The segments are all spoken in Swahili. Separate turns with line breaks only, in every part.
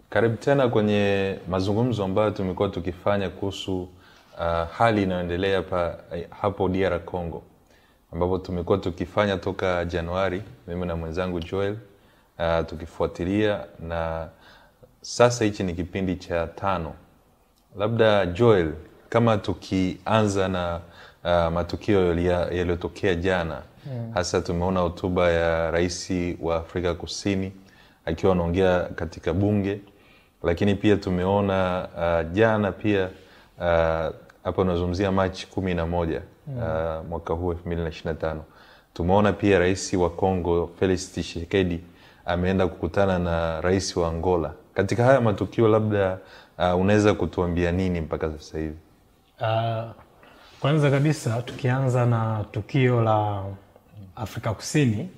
Karibu tena kwenye mazungumzo ambayo tumekuwa tukifanya kuhusu hali inayoendelea hapo DR Congo, ambapo tumekuwa tukifanya toka Januari, mimi na mwenzangu Joel, tukifuatilia, na sasa hichi ni kipindi cha 5. Labda Joel, kama tukianza na matukio yaliyotokea jana, hasa tumeona hotuba ya rais wa Afrika Kusini akiwa anaongea katika bunge, lakini pia tumeona jana pia hapo nazungumzia Machi 11 mwaka huu 2025, tumeona pia rais wa Kongo Felix Tshisekedi ameenda kukutana na rais wa Angola. Katika haya matukio labda unaweza kutuambia nini mpaka sasa hivi?
Kwanza kabisa tukianza na tukio la Afrika Kusini,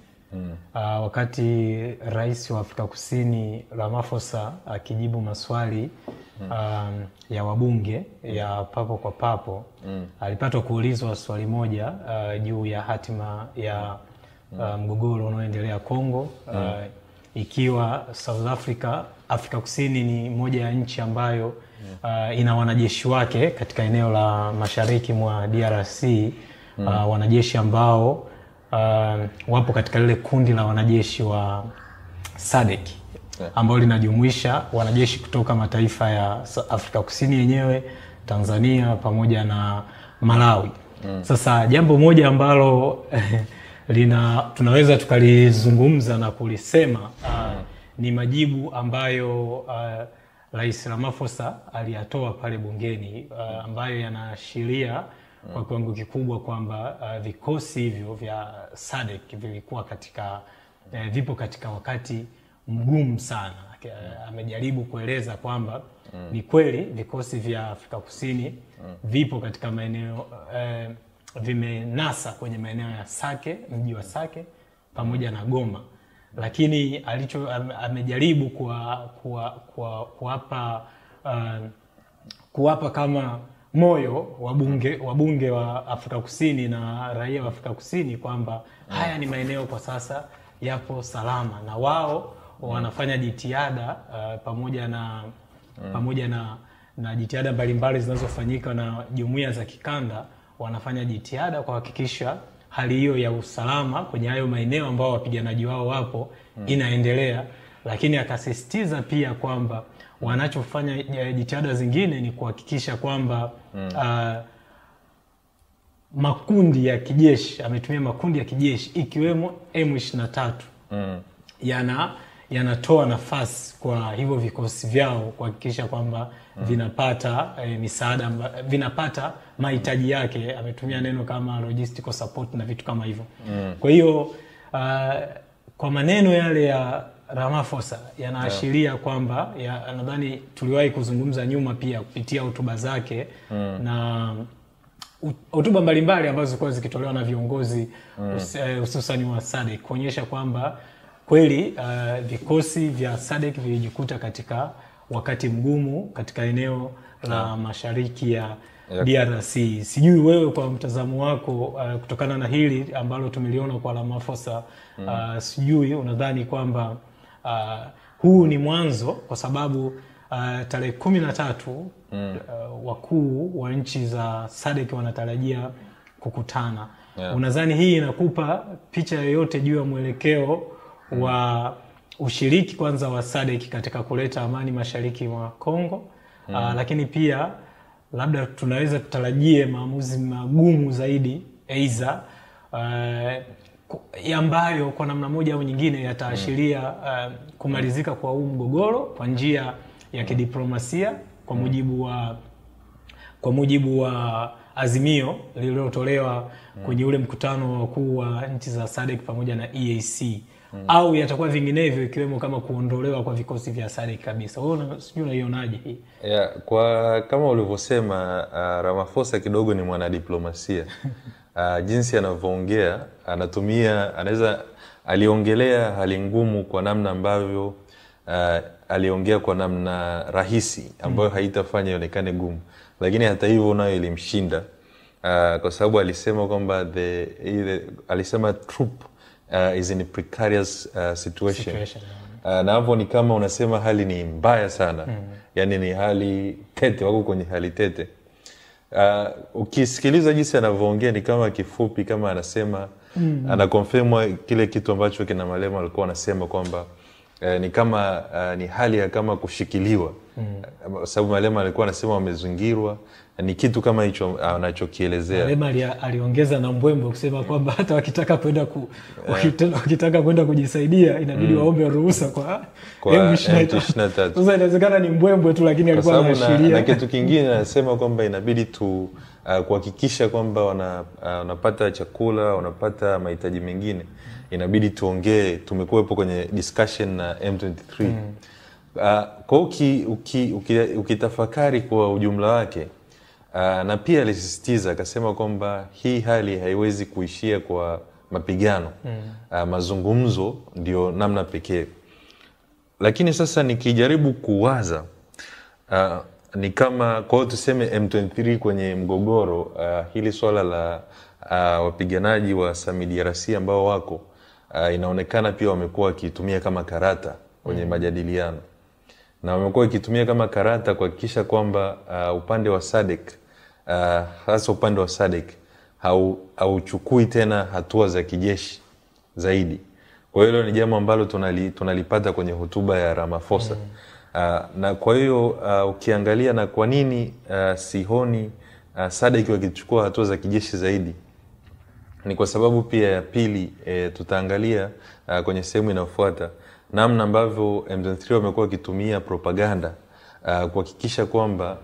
wakati rais wa Afrika Kusini Ramaphosa akijibu maswali ya wabunge ya papo kwa papo, alipata kuulizwa swali moja juu ya hatima ya mgogoro unaoendelea Kongo, ikiwa South Afrika Kusini ni moja ya nchi ambayo ina wanajeshi wake katika eneo la mashariki mwa DRC, wanajeshi ambao wapo katika lile kundi la wanajeshi wa SADC, ambao linajumuisha wanajeshi kutoka mataifa ya Afrika Kusini yenyewe, Tanzania pamoja na Malawi. Sasa jambo moja ambalo tunaweza tukalizungumza na kulisema ni majibu ambayo Rais Ramaphosa aliyatoa pale bungeni, ambayo yanaashiria kwa kiwango kikubwa kwamba vikosi hivyo vya SADC vipo katika wakati mgumu sana. Amejaribu kueleza kwamba ni kweli vikosi vya Afrika Kusini vipo katika maeneo, vimenasa kwenye maeneo ya Sake, mji wa Sake pamoja na Goma, lakini amejaribu kuwapa kama moyo wabunge wa Afrika Kusini na raia wa Afrika Kusini kwamba haya ni maeneo kwa sasa yapo salama, na wao wanafanya jitihada pamoja na jitihada mbalimbali zinazofanyika na jumuiya za kikanda, wanafanya jitihada kuhakikisha hali hiyo ya usalama kwenye hayo maeneo ambao wapiganaji wao wapo inaendelea. Lakini akasisitiza pia kwamba wanachofanya jitihada zingine ni kuhakikisha kwamba makundi ya kijeshi, ametumia makundi ya kijeshi ikiwemo M23, yanatoa nafasi kwa hivyo vikosi vyao kuhakikisha kwamba vinapata misaada, vinapata mahitaji yake. Ametumia neno kama logistical support na vitu kama hivyo. Kwa hiyo kwa maneno yale ya Ramaphosa yanaashiria kwamba nadhani tuliwahi kuzungumza nyuma pia kupitia hotuba zake na hotuba mbalimbali ambazo zilikuwa zikitolewa na viongozi hususan wa SADC, kuonyesha kwamba kweli vikosi vya SADC vilijikuta katika wakati mgumu katika eneo la mashariki ya DRC. Sijui wewe kwa mtazamo wako, kutokana na hili ambalo tumeliona kwa Ramaphosa, sijui unadhani kwamba huu ni mwanzo, kwa sababu tarehe 13 wakuu wa nchi za SADC wanatarajia kukutana. Unadhani hii inakupa picha yoyote juu ya mwelekeo wa ushiriki kwanza wa SADC katika kuleta amani mashariki mwa Kongo? Lakini pia labda tunaweza tutarajie maamuzi magumu zaidi aidha ambayo kwa namna moja au nyingine yataashiria kumalizika kwa huu mgogoro kwa njia ya kidiplomasia, kwa mujibu wa azimio lililotolewa kwenye ule mkutano wa wakuu wa nchi za SADC pamoja na EAC, au yatakuwa vinginevyo, ikiwemo kama kuondolewa kwa vikosi vya SADC kabisa. Wewe sijui unaionaje hii?
Kwa kama ulivyosema, Ramaphosa kidogo ni mwanadiplomasia. Jinsi anavyoongea, aliongelea hali ngumu kwa namna ambavyo aliongea kwa namna rahisi ambayo haitafanya ionekane gumu, lakini hata hivyo nayo ilimshinda, kwa sababu alisema kwamba alisema troop is in a precarious situation. Na hapo ni kama unasema hali ni mbaya sana. Yani ni hali tete, wako kwenye hali tete. Ukisikiliza jinsi anavyoongea ni kama kifupi, kama anasema anakonfirm kile kitu ambacho kina Malema alikuwa anasema kwamba ni kama ni hali ya kama kushikiliwa. Sababu Malema alikuwa anasema wamezingirwa, ni kitu kama hicho anachokielezea.
Malema aliongeza na mbwembo kusema kwamba hata wakitaka kwenda kujisaidia inabidi waombe ruhusa kwa M23. Sasa inawezekana ni mbwembo tu, lakini alikuwa anaashiria.
Na kitu kingine anasema kwamba inabidi tu kuhakikisha kwamba wanapata chakula, wanapata mahitaji mengine, inabidi tuongee, tumekuwepo kwenye discussion na M23. Kwa ukitafakari kwa ujumla wake, na pia alisisitiza akasema kwamba hii hali haiwezi kuishia kwa mapigano. Mazungumzo ndio namna pekee. Lakini sasa nikijaribu kuwaza, ni kama kwa hiyo tuseme M23 kwenye mgogoro, hili swala la wapiganaji wa SAMIDRC ambao wako, inaonekana pia wamekuwa wakitumia kama karata kwenye majadiliano. Na wamekuwa wakitumia kama karata kuhakikisha kwamba upande wa SADC, hasa upande wa SADC hauchukui tena hatua za kijeshi zaidi. Kwa hiyo ni jambo ambalo tunalipata kwenye hotuba ya Ramaphosa. Na kwa hiyo ukiangalia na kwa nini sihoni SADC wakichukua hatua za kijeshi zaidi, ni kwa sababu pia ya pili, tutaangalia kwenye sehemu inayofuata namna ambavyo M23 wamekuwa wakitumia propaganda kuhakikisha kwamba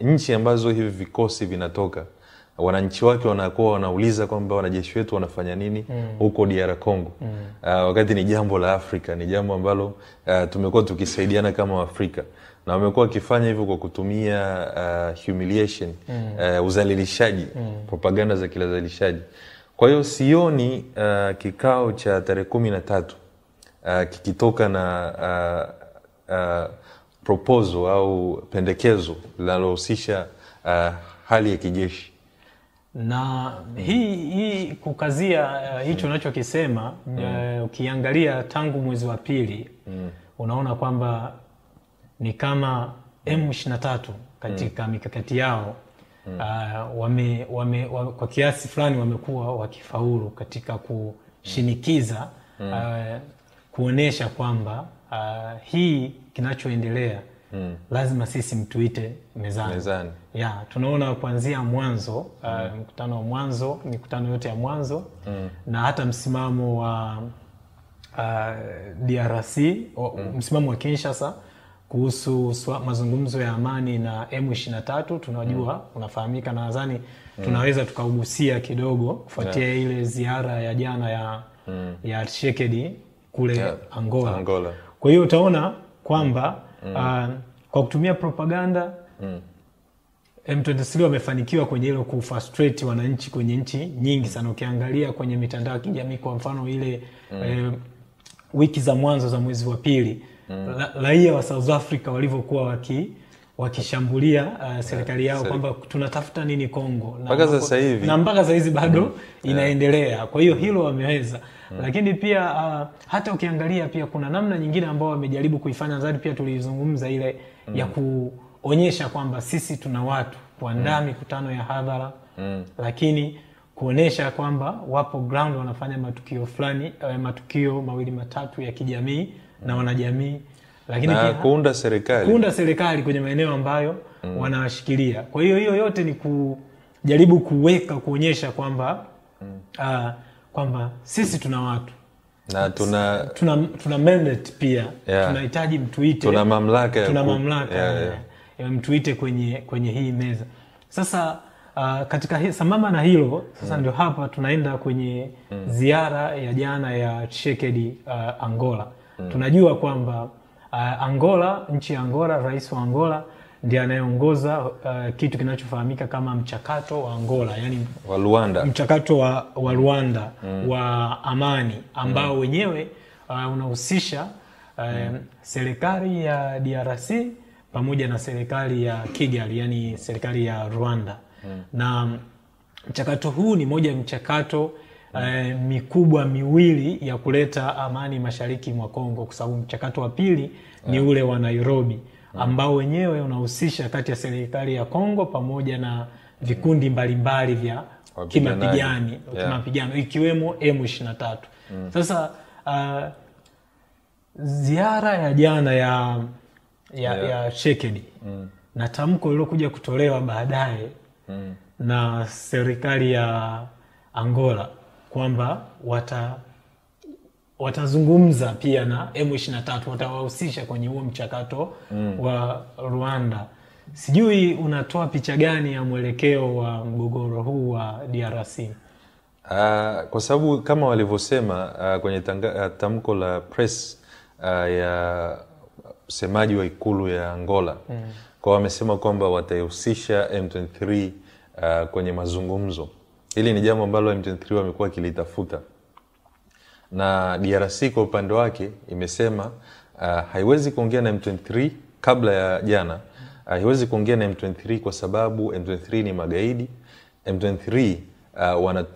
nchi ambazo hivi vikosi vinatoka, wananchi wake wanakuwa wanauliza kwamba wanajeshi wetu wanafanya nini huko DR Congo. Wakati ni jambo la Afrika, ni jambo ambalo tumekuwa tukisaidiana kama Afrika, na wamekuwa wakifanya hivyo kwa kutumia humiliation, uzalilishaji, propaganda za kilazalishaji. Kwa hiyo sioni kikao cha tarehe 13 kikitoka na proposal au pendekezo linalohusisha hali ya kijeshi.
Na hii kukazia hicho unachokisema, ukiangalia tangu mwezi wa pili, unaona kwamba ni kama M23 katika mikakati yao kwa kiasi fulani wamekuwa wakifaulu katika kushinikiza, kuonesha kwamba hii kinachoendelea lazima sisi mtuite mezani. Tunaona kuanzia mwanzo, mkutano wa mwanzo, mikutano yote ya mwanzo, na hata msimamo wa DRC, msimamo wa Kinshasa kuhusu mazungumzo ya amani na M23, tunajua unafahamika, na nadhani tunaweza tukaugusia kidogo kufuatia ile ziara ya jana ya Tshisekedi kule Angola. Kwa hiyo utaona kwamba kwa kutumia propaganda M23 wamefanikiwa kwenye hilo, kufrustrate wananchi kwenye nchi nyingi sana. Ukiangalia kwenye mitandao ya kijamii, kwa mfano ile wiki za mwanzo za mwezi wa pili, raia wa South Africa walivyokuwa wakishambulia serikali yao kwamba tunatafuta nini Kongo,
mpaka sasa hivi,
na mpaka sasa hizi bado inaendelea. Kwa hiyo hilo wameweza. Lakini pia hata ukiangalia pia kuna namna nyingine ambao wamejaribu kuifanya zaidi, pia tulizungumza ile ya kuonyesha kwamba sisi tuna watu, kuandaa mikutano ya hadhara, lakini kuonesha kwamba wapo ground wanafanya matukio fulani, matukio mawili matatu ya kijamii na wanajamii, lakini pia kuunda serikali kwenye maeneo ambayo wanawashikilia. Kwa hiyo yote ni kujaribu kuonyesha kwamba kwamba sisi tuna watu
na
tuna mandate pia, tunahitaji mtuite,
tuna mamlaka
ya mtuite kwenye hii meza. Sasa katika sambamba na hilo sasa ndio hapa tunaenda kwenye ziara ya jana ya Tshisekedi Angola. Tunajua kwamba nchi ya Angola, rais wa Angola ndiye anayeongoza kitu kinachofahamika kama mchakato wa Angola, yani
wa Luanda,
mchakato wa Luanda wa amani, ambao wenyewe unahusisha serikali ya DRC pamoja na serikali ya Kigali, yani serikali ya Rwanda. Na mchakato huu ni moja mchakato mikubwa miwili ya kuleta amani mashariki mwa Kongo, kwa sababu mchakato wa pili ni ule wa Nairobi ambao wenyewe unahusisha kati ya serikali ya Kongo pamoja na vikundi mbalimbali vya kimapigano ikiwemo M23. Sasa ziara ya jana ya Tshisekedi na tamko lilokuja kutolewa baadaye na serikali ya Angola kwamba watazungumza pia na M23, watawahusisha kwenye huo mchakato wa Rwanda. Sijui unatoa picha gani ya mwelekeo wa mgogoro huu wa DRC?
Kwa sababu kama walivyosema kwenye tamko la press ya msemaji wa ikulu ya Angola, kwa wamesema kwamba watahusisha M23 kwenye mazungumzo. Hili ni jambo ambalo M23 wamekuwa kilitafuta, na DRC kwa upande wake imesema haiwezi kuongea na M23 kabla ya jana. Haiwezi kuongea na M23 kwa sababu M23 ni magaidi. M23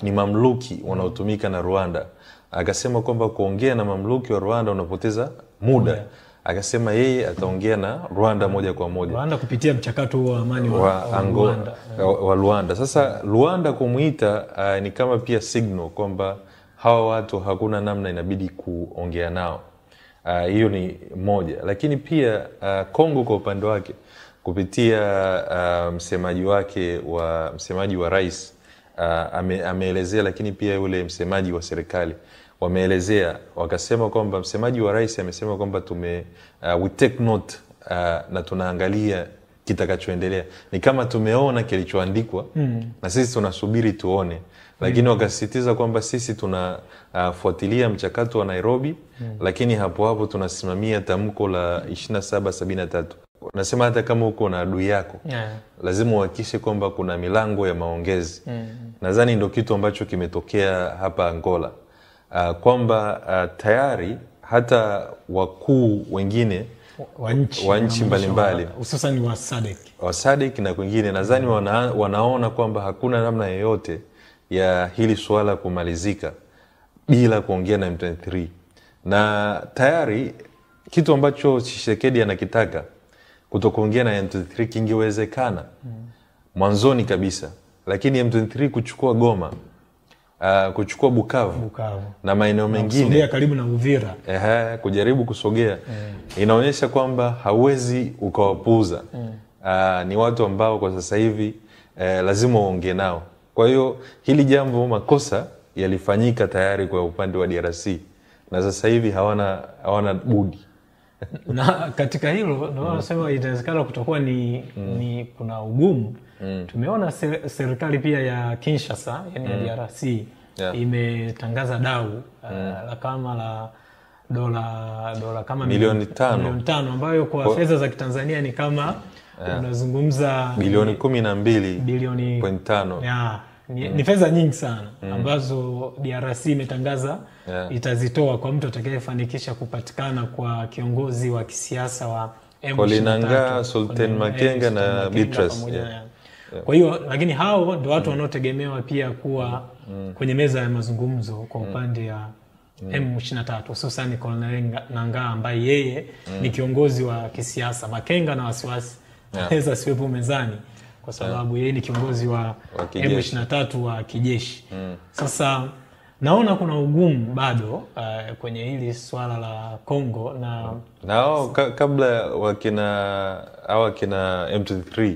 ni mamluki wanaotumika na Rwanda. Akasema kwamba kuongea na mamluki wa Rwanda unapoteza muda. Akasema yeye ataongea na Rwanda moja kwa moja.
Rwanda kupitia mchakato wa amani wa
Rwanda. Sasa Rwanda kumuita ni kama pia signal kwamba hawa watu hakuna namna, inabidi kuongea nao. Hiyo ni moja. Lakini pia Kongo kwa upande wake kupitia msemaji wa rais ameelezea, lakini pia yule msemaji wa serikali wameelezea, wakasema kwamba msemaji wa rais amesema kwamba we take note na tunaangalia kitakachoendelea. Ni kama tumeona kilichoandikwa na sisi tunasubiri tuone. Lakini wakasisitiza kwamba sisi tunafuatilia mchakato wa Nairobi, lakini hapo tunasimamia tamko la 2773. Nasema hata kama uko na adui yako, lazima uhakikishe kwamba kuna milango ya maongezi. Nadhani ndio kitu ambacho kimetokea hapa Angola. Kwamba tayari hata wakuu wengine wa nchi mbalimbali,
hususan wa
SADC na kwingine, nadhani wanaona kwamba hakuna namna yoyote ya hili swala kumalizika bila kuongea na M23. Na tayari kitu ambacho Tshisekedi anakitaka kutokuongea na M23 kingewezekana mwanzoni kabisa, lakini M23 kuchukua Goma, kuchukua Bukavu na maeneo mengine,
kusogea karibu na Uvira,
kujaribu kusogea, inaonyesha kwamba hawezi ukawapuuza. Ni watu ambao kwa sasa hivi lazima uongee nao. Kwa hiyo hili jambo, makosa yalifanyika tayari kwa upande wa DRC na sasa hivi hawana budi.
Na katika hilo ndio wanasema inawezekana kutokuwa ni kuna ugumu. Tumeona serikali pia ya Kinshasa, yani ya DRC, imetangaza dau la dola kama
milioni 5
ambayo kwa fedha za Kitanzania ni kama unazungumza
bilioni 12.5.
Ni fedha nyingi sana ambazo DRC imetangaza itazitoa kwa mtu atakayefanikisha kupatikana kwa kiongozi wa kisiasa wa M23,
Kolinanga, Sultan Makenga na Beatrice.
Kwa hiyo lakini hao ndio watu wanaotegemewa pia kuwa kwenye meza ya mazungumzo kwa upande ya M23, hususan Kolinanga ambaye yeye ni kiongozi wa kisiasa. Makenga na wasiwasi anaweza siwepo mezani kwa sababu yeye ni kiongozi wa M23 wa kijeshi. Sasa naona kuna ugumu bado kwenye hili swala la Kongo
na kabla wakina M23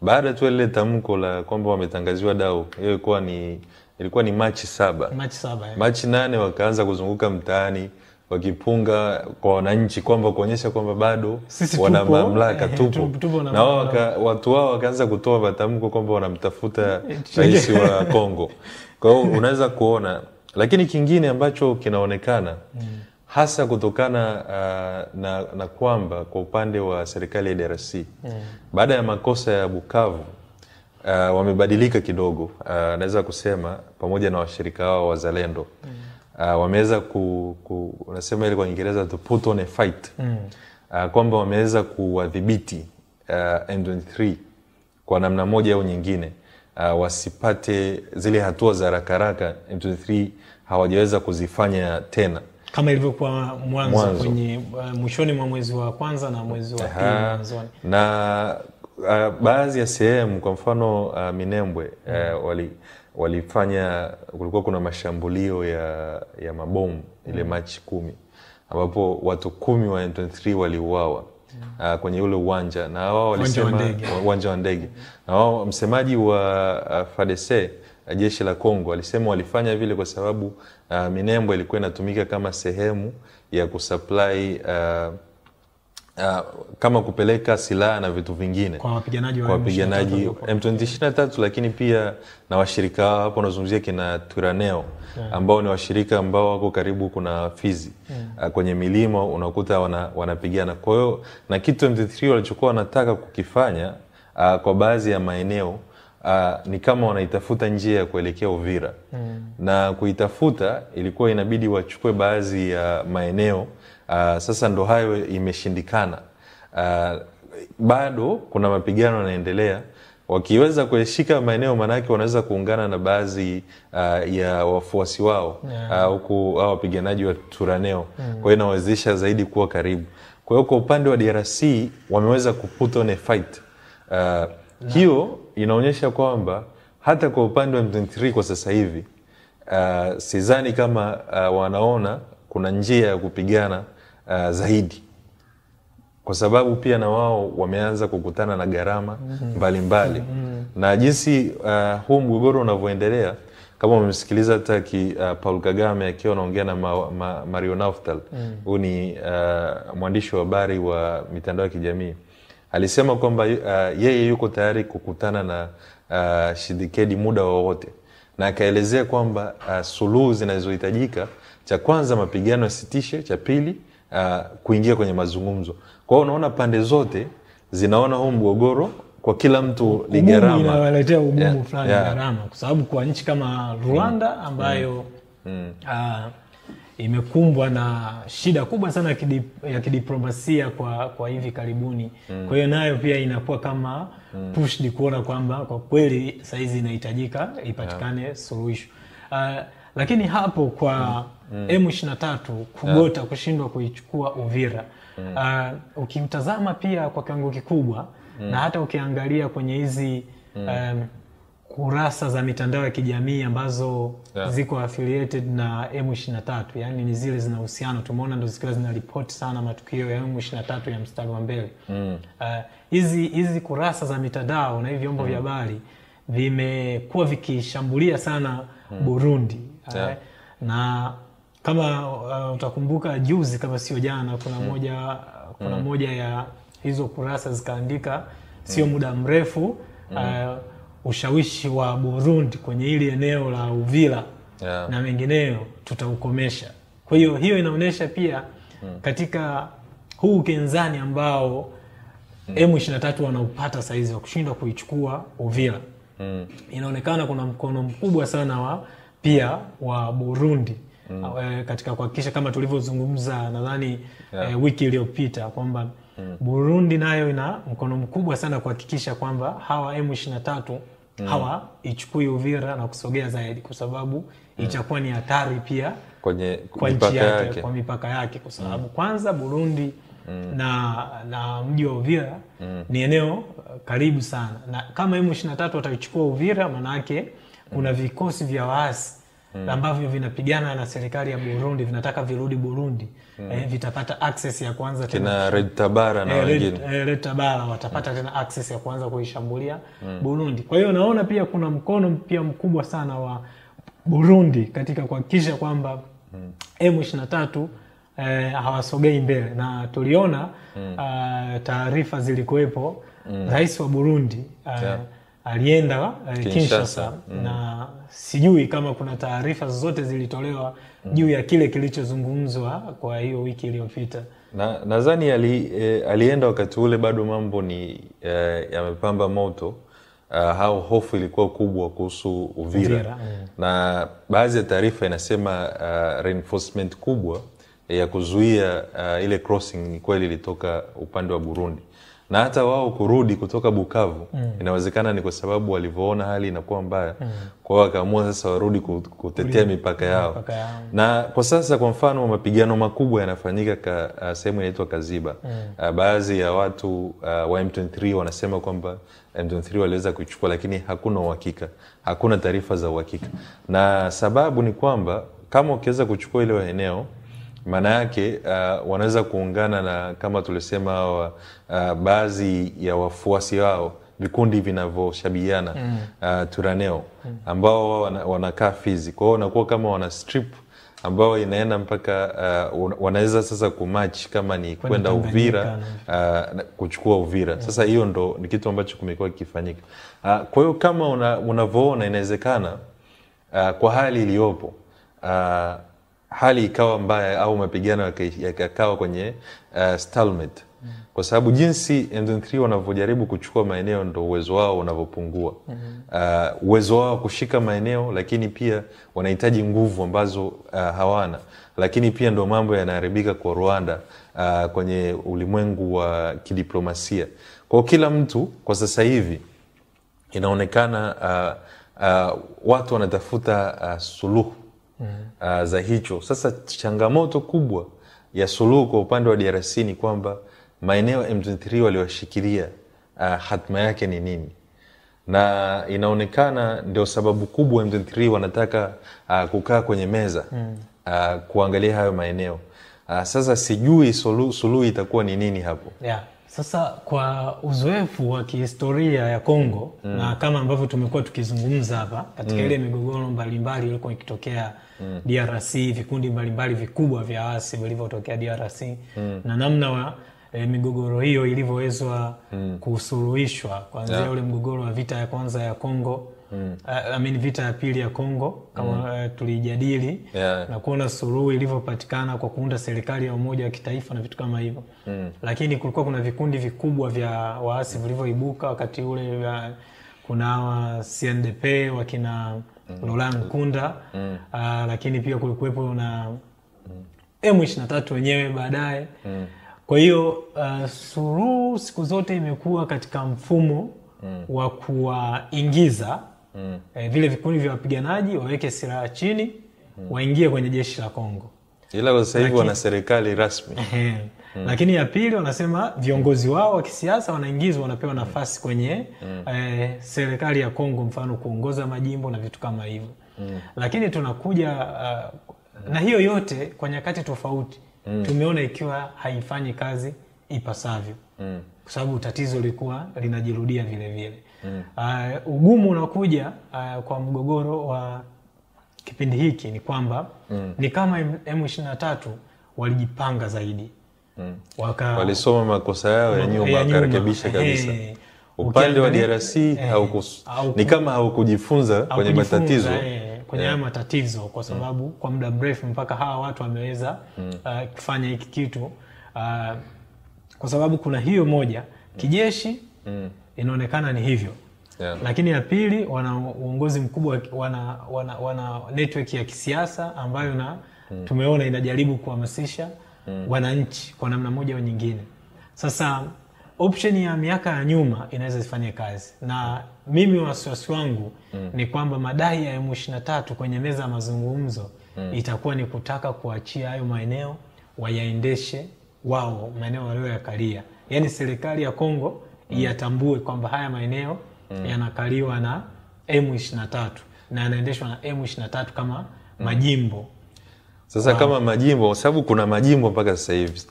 baada tu ile tamko la kwamba wametangaziwa dau, hiyo ilikuwa ni Machi 7. Machi 8 wakaanza kuzunguka mtaani wakipunga kwa wananchi kwamba kuonyesha kwamba bado wana mamlaka, tupo. Na watu wao wakaanza kutoa matamko kwamba wanamtafuta rais wa Kongo. Kwa hiyo unaweza kuona, lakini kingine ambacho kinaonekana hasa kutokana na kwamba kwa upande wa serikali ya DRC baada ya makosa ya Bukavu wamebadilika kidogo, naweza kusema pamoja na washirika wao wazalendo. Wameweza unasema ile kwa Kiingereza to put on a fight, kwamba wameweza kuwadhibiti M23 kwa namna moja au nyingine, wasipate zile hatua za haraka M23 hawajaweza kuzifanya tena
kama ilivyokuwa mwanzo kwenye mwishoni mwa mwezi wa kwanza na mwezi wa pili mwanzoni.
Na baadhi ya sehemu kwa mfano Minembwe walifanya, kulikuwa kuna mashambulio ya mabomu ile Machi 10 ambapo watu 10 wa M23 waliuawa kwenye ule uwanja, na wao walisema uwanja wa ndege, na wao msemaji wa FARDC jeshi la Kongo walisema walifanya vile kwa sababu Minembwe ilikuwa inatumika kama sehemu ya kusupply kama kupeleka silaha na vitu vingine
kwa wapiganaji wa
M23, lakini pia na washirika wao. Hapo nazungumzia kina Turaneo ambao ni washirika ambao wako karibu, kuna Fizi kwenye milima unakuta wanapigana. Kwa hiyo na kitu M23 walichokuwa wanataka kukifanya kwa baadhi ya maeneo ni kama wanaitafuta njia ya kuelekea Uvira na kuitafuta ilikuwa inabidi wachukue baadhi ya maeneo. Sasa ndo hayo imeshindikana. Bado kuna mapigano yanaendelea. Wakiweza kushika maeneo, manake wanaweza kuungana na baadhi ya wafuasi wao huku hao wapiganaji wa Turaneo. Kwa hiyo inawezesha zaidi kuwa karibu. Kwa hiyo kwa upande wa DRC wameweza kuput on a fight. Hiyo inaonyesha kwamba hata kwa upande wa M23 kwa sasa hivi sidhani kama wanaona kuna njia ya kupigana zaidi, kwa sababu pia na wao wameanza kukutana na gharama mbalimbali na jinsi huu mgogoro unavyoendelea. Kama umemsikiliza hata Paul Kagame akiwa anaongea na Mario Nauftal, huyu ni mwandishi wa habari wa mitandao ya kijamii, alisema kwamba yeye yuko tayari kukutana na Tshisekedi muda wowote, na akaelezea kwamba suluhu zinazohitajika, cha kwanza mapigano yasitishe, cha pili kuingia kwenye mazungumzo. Kwa hiyo unaona pande zote zinaona huu mgogoro kwa kila mtu ni gharama,
inawaletea ugumu fulani gharama, kwa sababu kwa nchi kama Rwanda ambayo imekumbwa na shida kubwa sana ya kidiplomasia kwa hivi karibuni. Kwa hiyo nayo pia inakuwa kama pushed kuona kwamba kwa kweli saizi inahitajika ipatikane suluhisho. Lakini hapo kwa M23 kugota kushindwa kuichukua Uvira, ukimtazama pia kwa kiwango kikubwa na hata ukiangalia kwenye hizi kurasa za mitandao ya kijamii ambazo ziko affiliated na M23, yani ni zile zina uhusiano, tumeona ndo zikiwa zina report sana matukio ya M23 ya mstari wa mbele. Hizi kurasa za mitandao na hivi vyombo vya habari vimekuwa vikishambulia sana Burundi. Na kama utakumbuka juzi kama sio jana, kuna moja ya hizo kurasa zikaandika sio muda mrefu ushawishi wa Burundi kwenye hili eneo la Uvira na mengineyo tutaukomesha. Kwa hiyo inaonyesha pia katika huu kenzani ambao M23 wanaupata saizi wa kushindwa kuichukua Uvira, inaonekana kuna mkono mkubwa sana wa Burundi katika kuhakikisha, kama tulivyozungumza nadhani wiki iliyopita, kwamba Burundi nayo ina mkono mkubwa sana kuhakikisha kwamba hawa M23 hawa ichukui Uvira na kusogea zaidi, kwa sababu itakuwa ni hatari pia kwa nchi yake, kwa mipaka yake, kwa sababu kwanza Burundi na mji wa Uvira ni eneo karibu sana, na kama M23 wataichukua Uvira, maana yake kuna vikosi vya waasi ambavyo vinapigana na serikali ya Burundi, vinataka virudi Burundi, vitapata access ya kwanza tena
kina Red Tabara na wengine
Red Tabara watapata tena access ya kwanza kuishambulia Burundi. Kwa hiyo naona pia kuna mkono pia mkubwa sana wa Burundi katika kuhakikisha kwamba M23 hawasogei mbele, na tuliona taarifa zilikuwepo, rais wa Burundi alienda Kinshasa na sijui kama kuna taarifa zote zilitolewa juu ya kile kilichozungumzwa kwa hiyo wiki iliyopita.
Nadhani alienda wakati ule bado mambo ni yamepamba moto, hao hofu ilikuwa kubwa kuhusu Uvira. Na baadhi ya taarifa inasema reinforcement kubwa ya kuzuia ile crossing kweli ilitoka upande wa Burundi. na hata wao kurudi kutoka Bukavu inawezekana ni kwa sababu walivyoona hali inakuwa mbaya. Kwa hiyo wakaamua sasa warudi kutetea mipaka yao. Na kwa sasa kwa mfano mapigano makubwa yanafanyika sehemu inaitwa Kaziba. Baadhi ya watu wa M23 wanasema kwamba M23 waliweza kuchukua, lakini hakuna uhakika. Hakuna taarifa za uhakika. Na sababu ni kwamba kama ukiweza kuchukua ile eneo, maana yake wanaweza kuungana na kama tulisema baadhi ya wafuasi wao, vikundi vinavyoshabihiana Turaneo ambao wanakaa Fizi. Kwa hiyo wanakuwa kama wana strip ambao inaenda mpaka wanaweza sasa kumatch kama ni kwenda Uvira, kuchukua Uvira. Sasa hiyo ndo ni kitu ambacho kumekuwa kikifanyika. Kwa hiyo kama unavyoona inawezekana kwa hali iliyopo hali ikawa mbaya au mapigano yakakawa kwenye stalemate. Kwa sababu jinsi M23 wanavyojaribu kuchukua maeneo ndo uwezo wao unavyopungua. Uwezo wao kushika maeneo, lakini pia wanahitaji nguvu ambazo hawana. Lakini pia ndo mambo yanaharibika kwa Rwanda kwenye ulimwengu wa kidiplomasia. Kwa kila mtu kwa sasa hivi inaonekana watu wanatafuta suluhu za hicho. Sasa changamoto kubwa ya suluhu kwa upande wa DRC ni kwamba maeneo M23 walioshikilia hatma yake ni nini, na inaonekana ndio sababu kubwa M23 wanataka kukaa kwenye meza kuangalia hayo maeneo. Sasa sijui suluhu itakuwa ni nini hapo.
Sasa kwa uzoefu wa kihistoria ya Kongo na kama ambavyo tumekuwa tukizungumza hapa katika ile migogoro mbalimbali ilikuwa ikitokea DRC, vikundi mbalimbali vikubwa vya waasi vilivyotokea DRC na namna migogoro hiyo ilivyowezwa kusuluhishwa kuanzia ule mgogoro wa vita ya kwanza ya Kongo, vita ya pili ya Kongo kama tulijadili na kuona suluhu ilivyopatikana kwa kuunda serikali ya umoja wa kitaifa na vitu kama hivyo. Lakini kulikuwa kuna vikundi vikubwa vya waasi vilivyoibuka wakati ule, kuna CNDP wakina Laurent Nkunda, lakini pia kulikuwepo na M23 wenyewe baadaye. Kwa hiyo suluhu siku zote imekuwa katika mfumo wa kuwaingiza vile vikundi vya wapiganaji waweke silaha chini, waingie kwenye jeshi la Kongo.
Ila kwa sasa hivi wana serikali rasmi.
Lakini ya pili wanasema viongozi wao wa kisiasa wanaingizwa, wanapewa nafasi kwenye serikali ya Kongo, mfano kuongoza majimbo na vitu kama hivyo. Lakini tunakuja na hiyo yote kwa nyakati tofauti tumeona ikiwa haifanyi kazi ipasavyo. Kwa sababu tatizo lilikuwa linajirudia vile vile. Ugumu unakuja kwa mgogoro wa kipindi hiki ni kwamba ni kama M23 walijipanga zaidi.
Walisoma makosa yao ya nyuma wakarekebisha kabisa. Upande wa DRC ni kama haukujifunza kwenye matatizo.
Kwenye haya matatizo kwa sababu kwa muda mrefu mpaka hawa watu wameweza kufanya hiki kitu. Kwa sababu kuna hiyo moja kijeshi inaonekana ni hivyo. Lakini ya pili wana uongozi mkubwa, wana network ya kisiasa ambayo tumeona inajaribu kuhamasisha wananchi kwa namna moja au nyingine. Sasa option ya miaka ya nyuma inaweza ifanye kazi, na mimi wasiwasi wangu ni kwamba madai ya M23 kwenye meza ya mazungumzo itakuwa ni kutaka kuachia hayo maeneo wayaendeshe wao, maeneo walioyakalia. Yaani serikali ya Kongo yatambue kwamba haya maeneo yanakaliwa na M23 na yanaendeshwa na M23 kama majimbo.
Sasa kama majimbo, kwa sababu kuna majimbo mpaka sasa hivi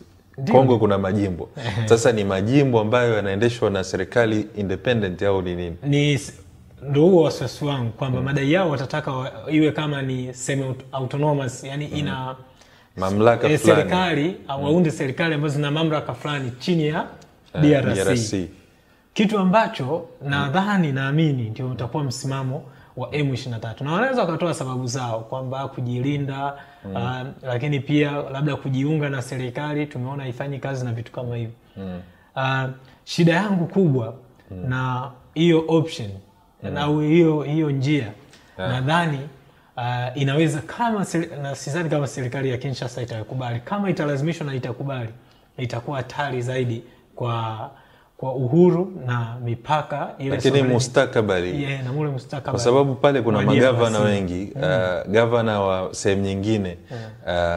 Kongo kuna majimbo. Sasa ni majimbo ambayo yanaendeshwa na serikali independent au ni nini?
Ni ndio huo wasiwasi wangu kwamba madai yao watataka iwe kama ni semi autonomous, yani ina
mamlaka fulani.
Serikali au waunde serikali ambazo zina mamlaka fulani chini ya DRC. Kitu ambacho nadhani naamini ndio utakuwa msimamo wa M23. Na wanaweza wakatoa sababu zao kwamba kujilinda, lakini pia labda kujiunga na serikali tumeona haifanyi kazi na vitu kama hivyo. Shida yangu kubwa na hiyo option na hiyo njia nadhani inaweza kama na sidhani kama serikali ya Kinshasa itakubali. Kama italazimishwa na itakubali, itakuwa hatari zaidi kwa kwa uhuru na mipaka ile,
lakini mustakabali,
na ule mustakabali,
kwa sababu pale kuna magavana wengi, gavana wa sehemu nyingine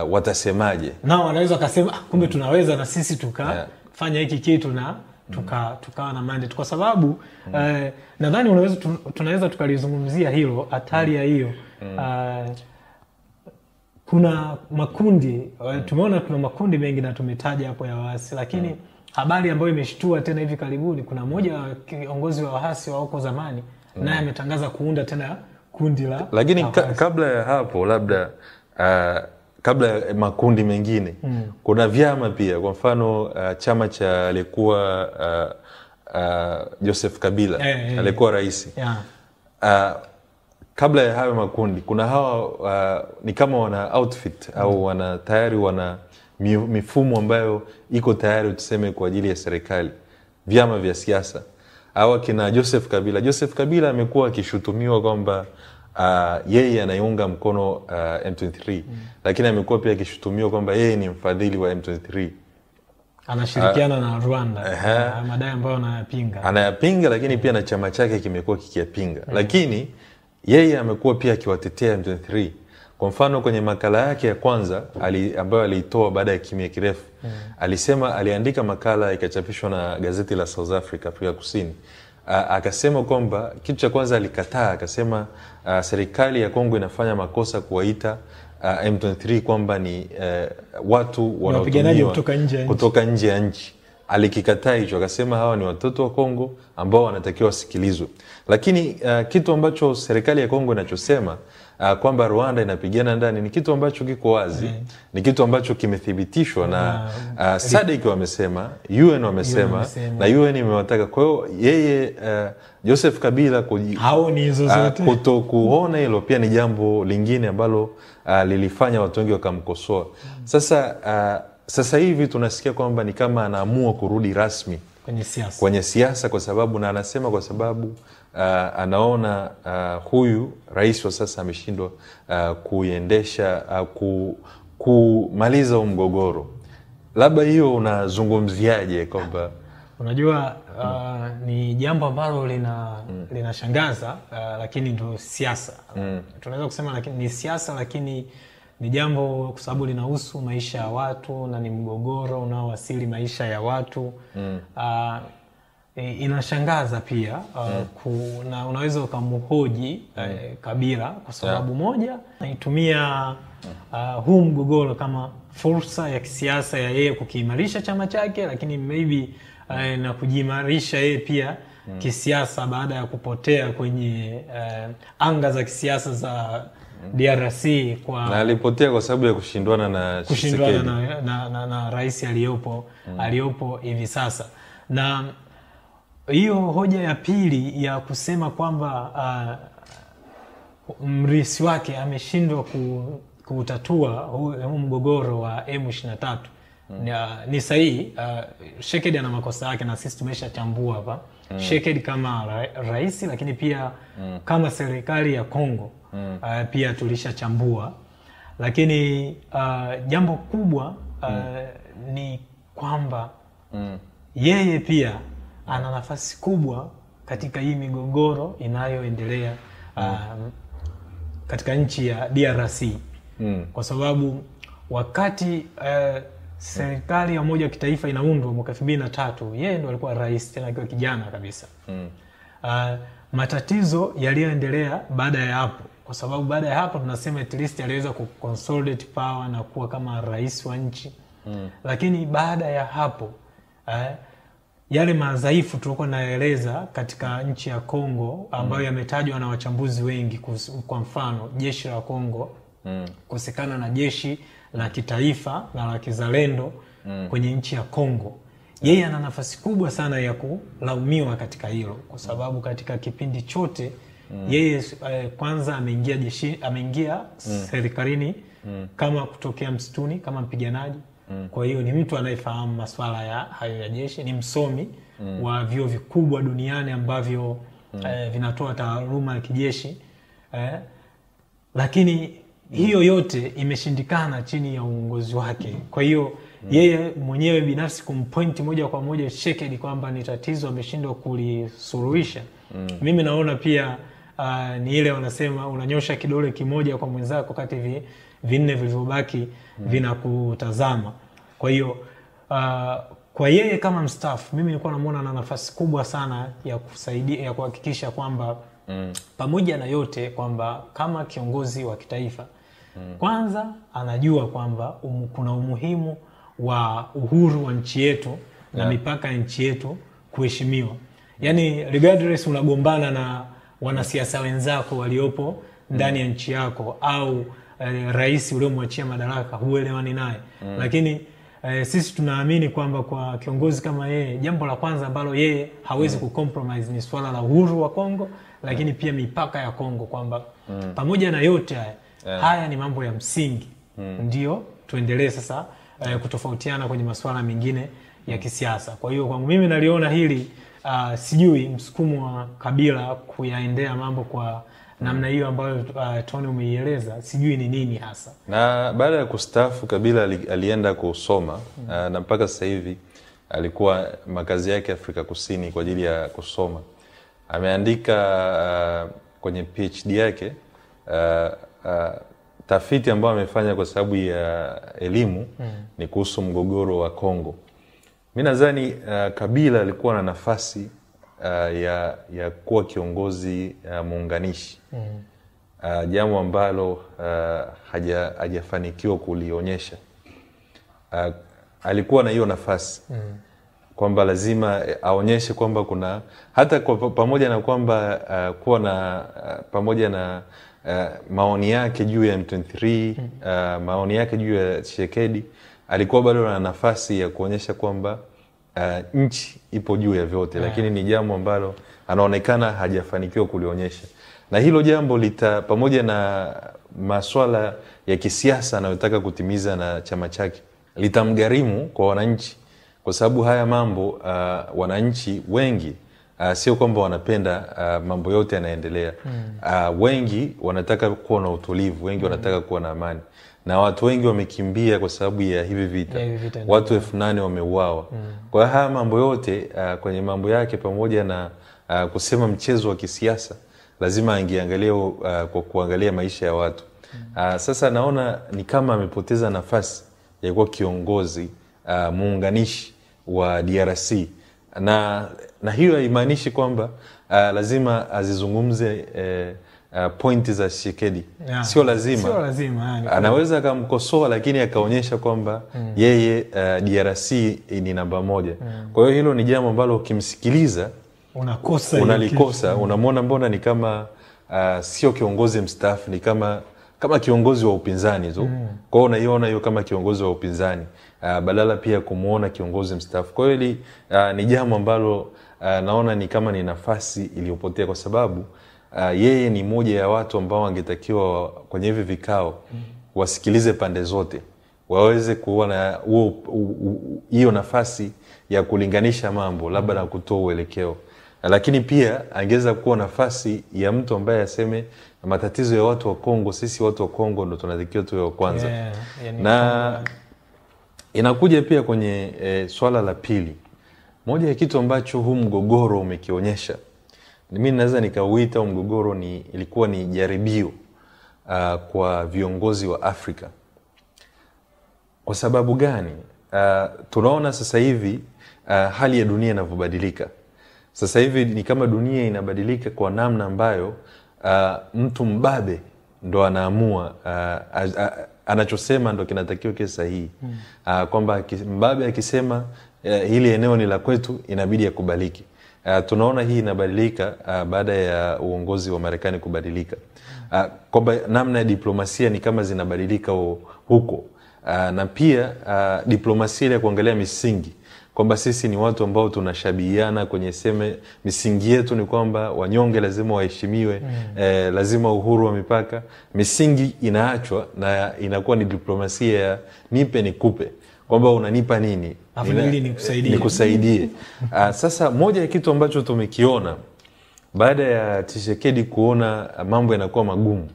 watasemaje,
nao wanaweza kusema kumbe tunaweza na sisi tukafanya hiki kitu na tukawa na mandate, kwa sababu nadhani tunaweza tukalizungumzia hilo hatari ya hiyo. Kuna makundi, tumeona kuna makundi mengi na tumetaja hapo ya waasi, lakini habari ambayo imeshtua tena hivi karibuni, kuna mmoja wa kiongozi wa waasi wa huko zamani naye ametangaza kuunda tena kundi la,
lakini kabla ya hapo labda kabla ya makundi mengine kuna vyama pia, kwa mfano chama cha alikuwa Joseph Kabila alikuwa rais. Kabla ya hayo makundi kuna hawa ni kama wana outfit au wana tayari wana mifumo ambayo iko tayari tuseme kwa ajili ya serikali, vyama vya siasa. Hawa kina Joseph Kabila amekuwa akishutumiwa kwamba yeye anaiunga mkono M23, lakini amekuwa pia akishutumiwa kwamba yeye ni mfadhili wa M23,
anashirikiana na Rwanda, madai ambayo
anayapinga, lakini pia na chama chake kimekuwa kikiyapinga. Lakini yeye amekuwa pia akiwatetea M23. Kwa mfano kwenye makala yake ya kwanza ambayo aliitoa baada ya kimya kirefu, alisema, aliandika makala ikachapishwa na gazeti la South Africa, Afrika Kusini. Akasema kwamba kitu cha kwanza alikataa, akasema serikali ya Kongo inafanya makosa kuwaita M23 kwamba ni watu wanaotumiwa kutoka nje ya nchi. Alikikataa hicho, akasema hawa ni watoto wa Kongo ambao wanatakiwa wasikilizwe. Lakini kitu ambacho serikali ya Kongo inachosema kwamba Rwanda inapigana ndani ni kitu ambacho kiko wazi, ni kitu ambacho kimethibitishwa na SADC wamesema, UN wamesema, na UN imewataka. Kwa hiyo yeye Joseph Kabila
haoni hizo zote,
kutokuona hilo pia ni jambo lingine ambalo lilifanya watu wengi wakamkosoa. Sasa hivi tunasikia kwamba ni kama anaamua kurudi rasmi kwenye siasa, kwa sababu, na anasema kwa sababu anaona huyu rais wa sasa ameshindwa kuiendesha kumaliza mgogoro. Labda hiyo unazungumziaje? Kwamba
unajua ni jambo ambalo linashangaza, lakini ndio siasa. Tunaweza kusema lakini ni siasa, lakini ni jambo kwa sababu linahusu maisha ya watu na ni mgogoro unaowasili maisha ya watu. Inashangaza pia na unaweza ukamhoji Kabila kwa sababu moja, anaitumia huu mgogoro kama fursa ya kisiasa ya yeye kukiimarisha chama chake, lakini maybe na kujiimarisha yeye pia kisiasa baada ya kupotea kwenye anga za kisiasa za DRC
na alipotea kwa sababu ya kushindwana na
rais aliyopo hivi sasa. Na hiyo hoja ya pili ya kusema kwamba mrisi wake ameshindwa kutatua huu mgogoro wa M23 ni sahihi. Shekedi ana makosa yake na sisi tumeshachambua hapa. Shekedi kama rais, lakini pia kama serikali ya Kongo pia tulishachambua. Lakini jambo kubwa ni kwamba yeye pia ana nafasi kubwa katika hii migogoro inayoendelea katika nchi ya DRC. Kwa sababu wakati serikali ya umoja wa kitaifa inaundwa mwaka 2003, yeye ndo alikuwa rais, tena akiwa kijana kabisa. Matatizo yaliyoendelea baada ya hapo, kwa sababu baada ya hapo tunasema at least aliweza kuconsolidate power na kuwa kama rais wa nchi. Lakini baada ya hapo yale madhaifu tulikuwa naeleza katika nchi ya Kongo ambayo yametajwa na wachambuzi wengi, kwa mfano jeshi la Kongo kukosekana na jeshi la kitaifa na la kizalendo kwenye nchi ya Kongo. Yeye ana nafasi kubwa sana ya kulaumiwa katika hilo, kwa sababu katika kipindi chote yeye kwanza ameingia serikalini kama kutokea msituni kama mpiganaji. Kwa hiyo ni mtu anayefahamu masuala hayo ya jeshi, ni msomi wa vyuo vikubwa duniani ambavyo vinatoa taaluma ya kijeshi. Lakini hiyo yote imeshindikana chini ya uongozi wake. Kwa hiyo yeye mwenyewe binafsi kumpoint moja kwa moja Tshisekedi kwamba ni tatizo ameshindwa kulisuluhisha. Mimi naona pia ni ile wanasema unanyosha kidole kimoja kwa mwenzako kati vinne vilivyobaki vinakutazama. Kwa hiyo kwa yeye kama mstaafu, mimi nilikuwa namuona na nafasi kubwa sana ya kusaidia, ya kuhakikisha kwamba pamoja na yote kwamba kama kiongozi wa kitaifa kwanza anajua kwamba kuna umuhimu wa uhuru wa nchi yetu na mipaka ya nchi yetu kuheshimiwa. Yani regardless unagombana na wanasiasa wenzako waliopo ndani ya nchi yako au rais uliomwachia madaraka huelewani naye, lakini sisi tunaamini kwamba kwa kiongozi kama yeye, jambo la kwanza ambalo yeye hawezi kucompromise ni swala la uhuru wa Kongo, lakini pia mipaka ya Kongo, kwamba pamoja na yote haya ni mambo ya msingi. Ndio tuendelee sasa kutofautiana kwenye masuala mengine ya kisiasa. Kwa hiyo kwangu mimi naliona hili sijui msukumo wa Kabila kuyaendea mambo kwa namna hiyo ambayo Tony umeieleza, sijui ni nini hasa.
Na baada ya kustaafu Kabila alienda kusoma na mpaka sasa hivi alikuwa makazi yake Afrika Kusini kwa ajili ya kusoma. Ameandika kwenye PhD yake tafiti ambayo amefanya kwa sababu ya elimu ni kuhusu mgogoro wa Kongo. Mimi nadhani Kabila alikuwa na nafasi ya kuwa kiongozi muunganishi. Jambo ambalo hajafanikiwa kulionyesha. Alikuwa na hiyo nafasi kwamba lazima aonyeshe kwamba kuna hata pamoja na kwamba kuwa na pamoja na maoni yake juu ya M23, maoni yake juu ya Tshisekedi, alikuwa bado na nafasi ya kuonyesha kwamba nchi ipo juu ya vyote, lakini ni jambo ambalo anaonekana hajafanikiwa kulionyesha. Na hilo jambo pamoja na masuala ya kisiasa anayotaka kutimiza na chama chake, litamgharimu kwa wananchi, kwa sababu haya mambo wananchi wengi sio kwamba wanapenda mambo yote yanaendelea. Wengi wanataka kuwa na utulivu, wengi wanataka kuwa na amani. Na watu wengi wamekimbia kwa sababu ya hivi vita. Watu 8,000 wameuawa. Kwa hiyo haya mambo yote kwenye mambo yake, pamoja na kusema mchezo wa kisiasa, lazima angeangalia kwa kuangalia maisha ya watu. Sasa naona ni kama amepoteza nafasi ya kuwa kiongozi muunganishi wa DRC. Na hiyo haimaanishi kwamba lazima azizungumze pointi za Tshisekedi. Sio lazima yani. Anaweza akamkosoa, lakini akaonyesha kwamba yeye DRC ni namba 1. Kwa hiyo hilo ni jambo ambalo ukimsikiliza unalikosa, unamwona mbona ni kama sio kiongozi mstaafu, ni kama kiongozi wa upinzani tu. Kwa hiyo unaiona hiyo kama kiongozi wa upinzani badala pia kumuona kiongozi mstaafu. Kwa hiyo ni jambo ambalo naona ni kama ni nafasi iliyopotea, kwa sababu yeye ni moja ya watu ambao wangetakiwa kwenye hivi vikao wasikilize pande zote, waweze kuona hiyo nafasi ya kulinganisha mambo, labda na kutoa uelekeo. Lakini pia angeweza kuwa nafasi ya mtu ambaye aseme matatizo ya watu wa Kongo, sisi watu wa Kongo ndo tunatakiwa tuwe wa kwanza. Na inakuja pia kwenye swala la pili. Moja ya kitu ambacho huu mgogoro umekionyesha, mimi naweza nikauita mgogoro ilikuwa ni jaribio kwa viongozi wa Afrika. Kwa sababu gani? Tunaona sasa hivi hali ya dunia inavyobadilika. Sasa hivi ni kama dunia inabadilika kwa namna ambayo mtu mbabe ndo anaamua, anachosema ndo kinatakiwa kiwe sahihi. Kwamba mbabe akisema hili eneo ni la kwetu, inabidi akubaliki. Tunaona hii inabadilika baada ya uongozi wa Marekani kubadilika. Kwamba namna ya diplomasia ni kama zinabadilika huko. Na pia diplomasia ya kuangalia misingi, kwamba sisi ni watu ambao tunashabihiana kwenye misingi yetu ni kwamba wanyonge lazima waheshimiwe, lazima uhuru wa mipaka. Misingi inaachwa na inakuwa ni diplomasia ya nipe nikupe, kwamba unanipa nini nikusaidie. Sasa moja ya kitu ambacho tumekiona baada ya Tshisekedi kuona mambo yanakuwa magumu,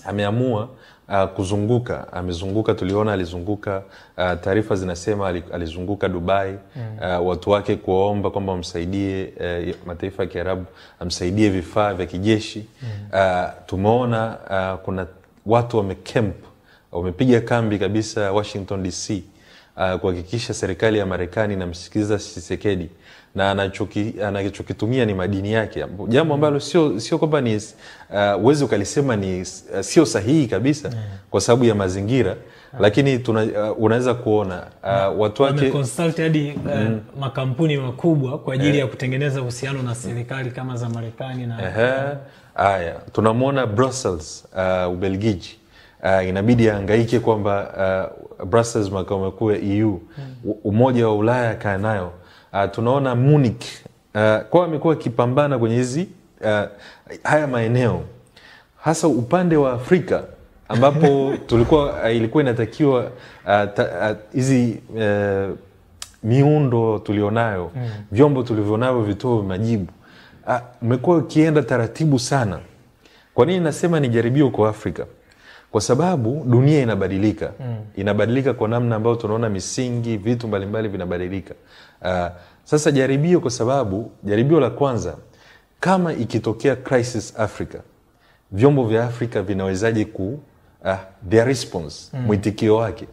ameamua kuzunguka, amezunguka, tuliona alizunguka, taarifa zinasema alizunguka Dubai, watu wake kuomba kwamba wamsaidie, mataifa ya Kiarabu amsaidie vifaa vya kijeshi. Tumeona kuna watu wamecamp, wamepiga kambi kabisa Washington DC, kuhakikisha serikali ya Marekani inamsikiliza Tshisekedi na anachokitumia ni madini yake, jambo ambalo sio kwamba ni uwezi ukalisema ni sio sahihi kabisa kwa sababu ya mazingira, lakini unaweza kuona watu wake
wameconsult hadi makampuni makubwa kwa ajili ya kutengeneza uhusiano na serikali kama za Marekani na
haya. Tunamwona Brussels, Ubelgiji, inabidi ahangaike kwamba Brussels, makao makuu ya EU, Umoja wa Ulaya kaa nayo. Tunaona Munich, kwa amekuwa akipambana kwenye hizi haya maeneo, hasa upande wa Afrika ambapo ilikuwa inatakiwa hizi miundo tulionayo, vyombo tulivyonavyo vitoe majibu. Umekuwa ukienda taratibu sana. Kwa nini nasema ni jaribio kwa Afrika? Kwa sababu dunia inabadilika. Inabadilika kwa namna ambayo tunaona misingi, vitu mbalimbali vinabadilika. Sasa jaribio, kwa sababu jaribio la kwanza, kama ikitokea crisis Africa, vyombo vya Afrika vinawezaje their response, mwitikio wake.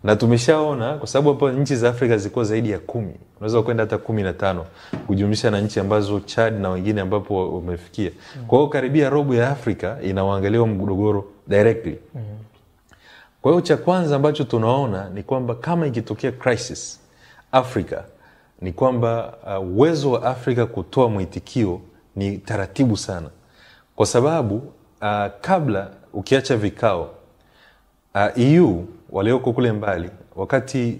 Na tumeshaona, kwa sababu hapo nchi za Afrika zilikuwa zaidi ya 10, unaweza kwenda hata 15 kujumlisha na nchi ambazo Chad na wengine ambapo wamefikia. Kwa hiyo karibia robo ya Afrika inawaangalia mgogoro directly. Kwa hiyo cha kwanza ambacho tunaona ni kwamba kama ikitokea crisis Afrika, ni kwamba uwezo wa Afrika kutoa mwitikio ni taratibu sana. Kwa sababu kabla, ukiacha vikao, EU walioko kule mbali, wakati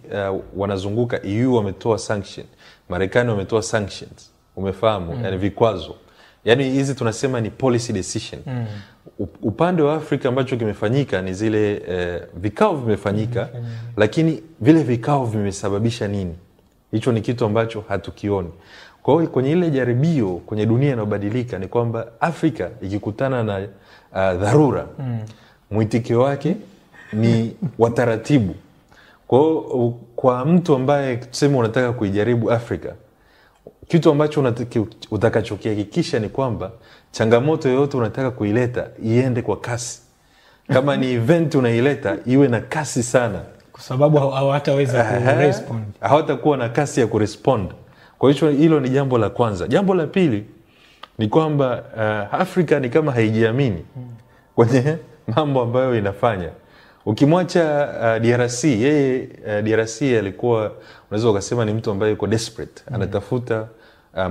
wanazunguka, EU wametoa sanction, Marekani wametoa sanctions, umefahamu, yani vikwazo. Yani hizi tunasema ni policy decision. Upande wa Afrika ambacho kimefanyika ni zile vikao vimefanyika, lakini vile vikao vimesababisha nini? Hicho ni kitu ambacho hatukioni. Kwa hiyo kwenye ile jaribio, kwenye dunia inayobadilika, ni kwamba Afrika ikikutana na dharura, mwitikio wake ni wataratibu. Kwa hiyo kwa mtu ambaye tuseme unataka kuijaribu Afrika, kitu ambacho utakachokihakikisha ni kwamba changamoto yoyote unataka kuileta iende kwa kasi. Kama ni event unaileta, iwe na kasi sana,
kwa sababu hawataweza kurespond,
hawatakuwa na kasi ya kurespond. Kwa hiyo hilo ni jambo la kwanza. Jambo la pili ni kwamba Afrika ni kama haijiamini kwenye mambo ambayo inafanya. Ukimwacha DRC, yeye DRC alikuwa, unaweza ukasema ni mtu ambaye yuko desperate, anatafuta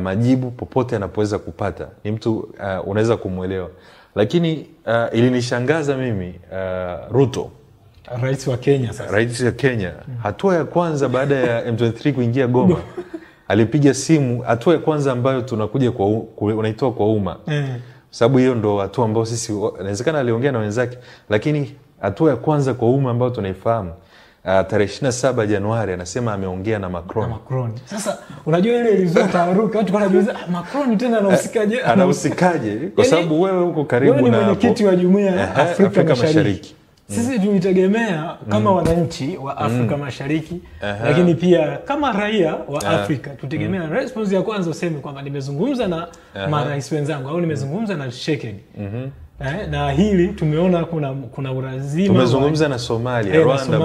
majibu popote anapoweza kupata. Ni mtu unaweza kumuelewa. Lakini ilinishangaza mimi Ruto,
rais wa Kenya sasa.
Rais wa Kenya, hatua ya kwanza baada ya M23 kuingia Goma, alipiga simu, hatua ya kwanza ambayo tunakuja unaitoa kwa umma. Sababu hiyo ndo hatua ambayo sisi, inawezekana aliongea na wenzake, lakini hatua ya kwanza kwa umma ambayo tunaifahamu, tarehe 27 Januari anasema ameongea na Macron.
Sasa unajua ile ilizotaharuka, watu wanajiuliza Macron tena anahusikaje?
Anahusikaje? Kwa sababu wewe uko karibu na hapo.
Mwenyekiti wa Jumuiya ya Afrika Mashariki. Sisi tulitegemea kama wananchi wa Afrika Mashariki, lakini pia kama raia wa Afrika, tutegemea response ya kwanza useme kwamba nimezungumza na marais wenzangu au nimezungumza na Tshisekedi. Na hili tumeona kuna ulazima,
tumezungumza na Somalia, Rwanda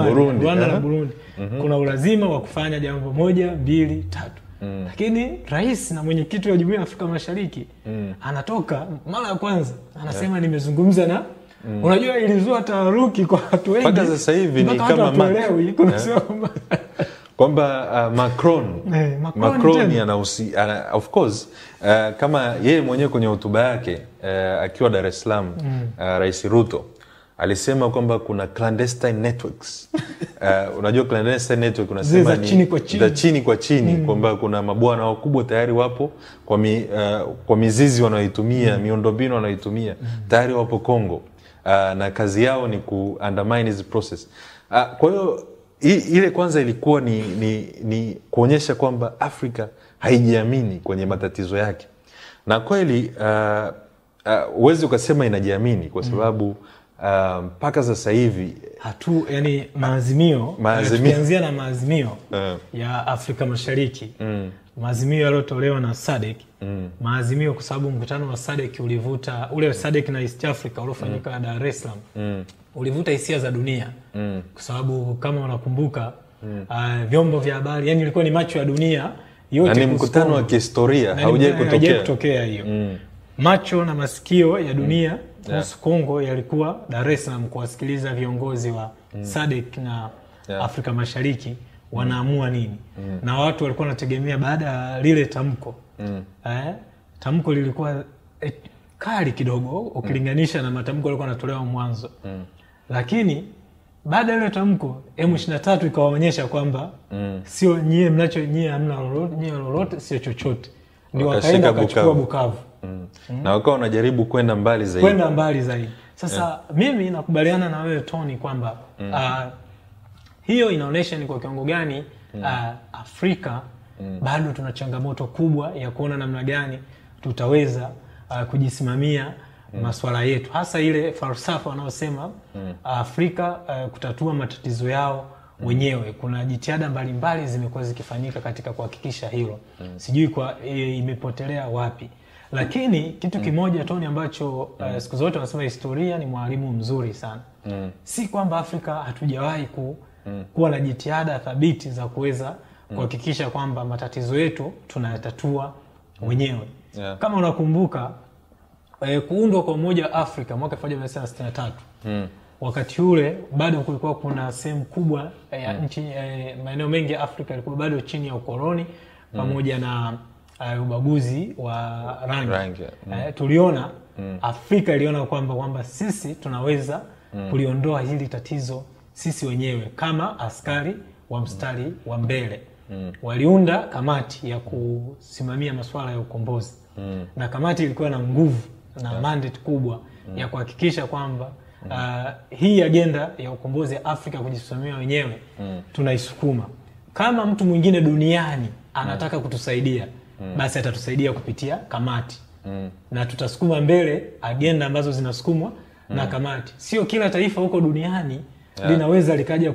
na
Burundi. Kuna ulazima wa kufanya jambo 1, 2, 3. Lakini rais na mwenyekiti wa Jumuiya ya Afrika Mashariki anatoka mara ya kwanza anasema nimezungumza na unajua ilizua taharuki kwa watu wengi.
Mpaka sasa hivi ni kama kwamba Macron anahusi, of course, kama yeye mwenyewe kwenye hotuba yake akiwa Dar es Salaam, Rais Ruto alisema kwamba kuna clandestine networks. Unajua clandestine network unasema ni chini kwa chini, kwamba kuna mabwana wakubwa tayari wapo kwa mizizi wanayoitumia, miundombinu wanayoitumia, tayari wapo Kongo, na kazi yao ni ku-undermine this process. Kwa hiyo ile kwanza ilikuwa ni kuonyesha kwamba Afrika haijiamini kwenye matatizo yake. Na kweli uwezi ukasema inajiamini kwa sababu mpaka sasa hivi
yani maazimio tukianzia na maazimio ya Afrika Mashariki, maazimio yaliyotolewa na SADC, maazimio kwa sababu mkutano wa SADC ulivuta ule SADC na East Africa uliofanyika Dar es Salaam, ulivuta hisia za dunia, kwa sababu kama unakumbuka vyombo vya habari, yani ilikuwa ni macho ya dunia yote,
ni mkutano wa kihistoria, haujawahi kutokea
hiyo. Macho na masikio ya dunia kuhusu Kongo yalikuwa Dar es Salaam kuwasikiliza viongozi wa SADC na Afrika Mashariki wanaamua nini. Na watu walikuwa wanategemea baada ya lile tamko. Tamko lilikuwa kali kidogo ukilinganisha na matamko yalikuwa yanatolewa mwanzo. Lakini baada ya ile tamko M23 ikawaonyesha kwamba sio nyie hamna lolote, sio chochote. Ndio wakaenda kuchukua Bukavu.
Na wakawa wanajaribu kwenda mbali zaidi.
Sasa mimi nakubaliana na wewe Tony kwamba hiyo inaonyesha ni kwa kiwango gani Afrika bado tuna changamoto kubwa ya kuona namna gani tutaweza kujisimamia masuala yetu, hasa ile falsafa wanaosema Afrika kutatua matatizo yao wenyewe. Kuna jitihada mbalimbali zimekuwa zikifanyika katika kuhakikisha hilo. Sijui imepotelea wapi. Lakini kitu kimoja Tony ambacho siku zote wanasema historia ni mwalimu mzuri sana. Si kwamba Afrika hatujawahi kuwa na jitihada thabiti za kuweza kuhakikisha kwamba matatizo yetu tunayatatua wenyewe. Kama unakumbuka kuundwa kwa Umoja wa Afrika mwaka 1963. Wakati ule bado kulikuwa kuna sehemu kubwa ya nchi, maeneo mengi ya Afrika yalikuwa bado chini ya ukoloni pamoja na ubaguzi wa rangi. Tuliona Afrika iliona kwamba sisi tunaweza kuliondoa hili tatizo sisi wenyewe kama askari wa mstari wa mbele. Waliunda kamati ya kusimamia masuala ya ukombozi. Na kamati ilikuwa na nguvu na mandate kubwa ya kuhakikisha kwamba hii agenda ya ukombozi ya Afrika kujisimamia wenyewe tunaisukuma. Kama mtu mwingine duniani anataka kutusaidia, basi atatusaidia kupitia kamati. Na tutasukuma mbele agenda ambazo zinasukumwa na kamati. Sio kila taifa huko duniani linaweza likaja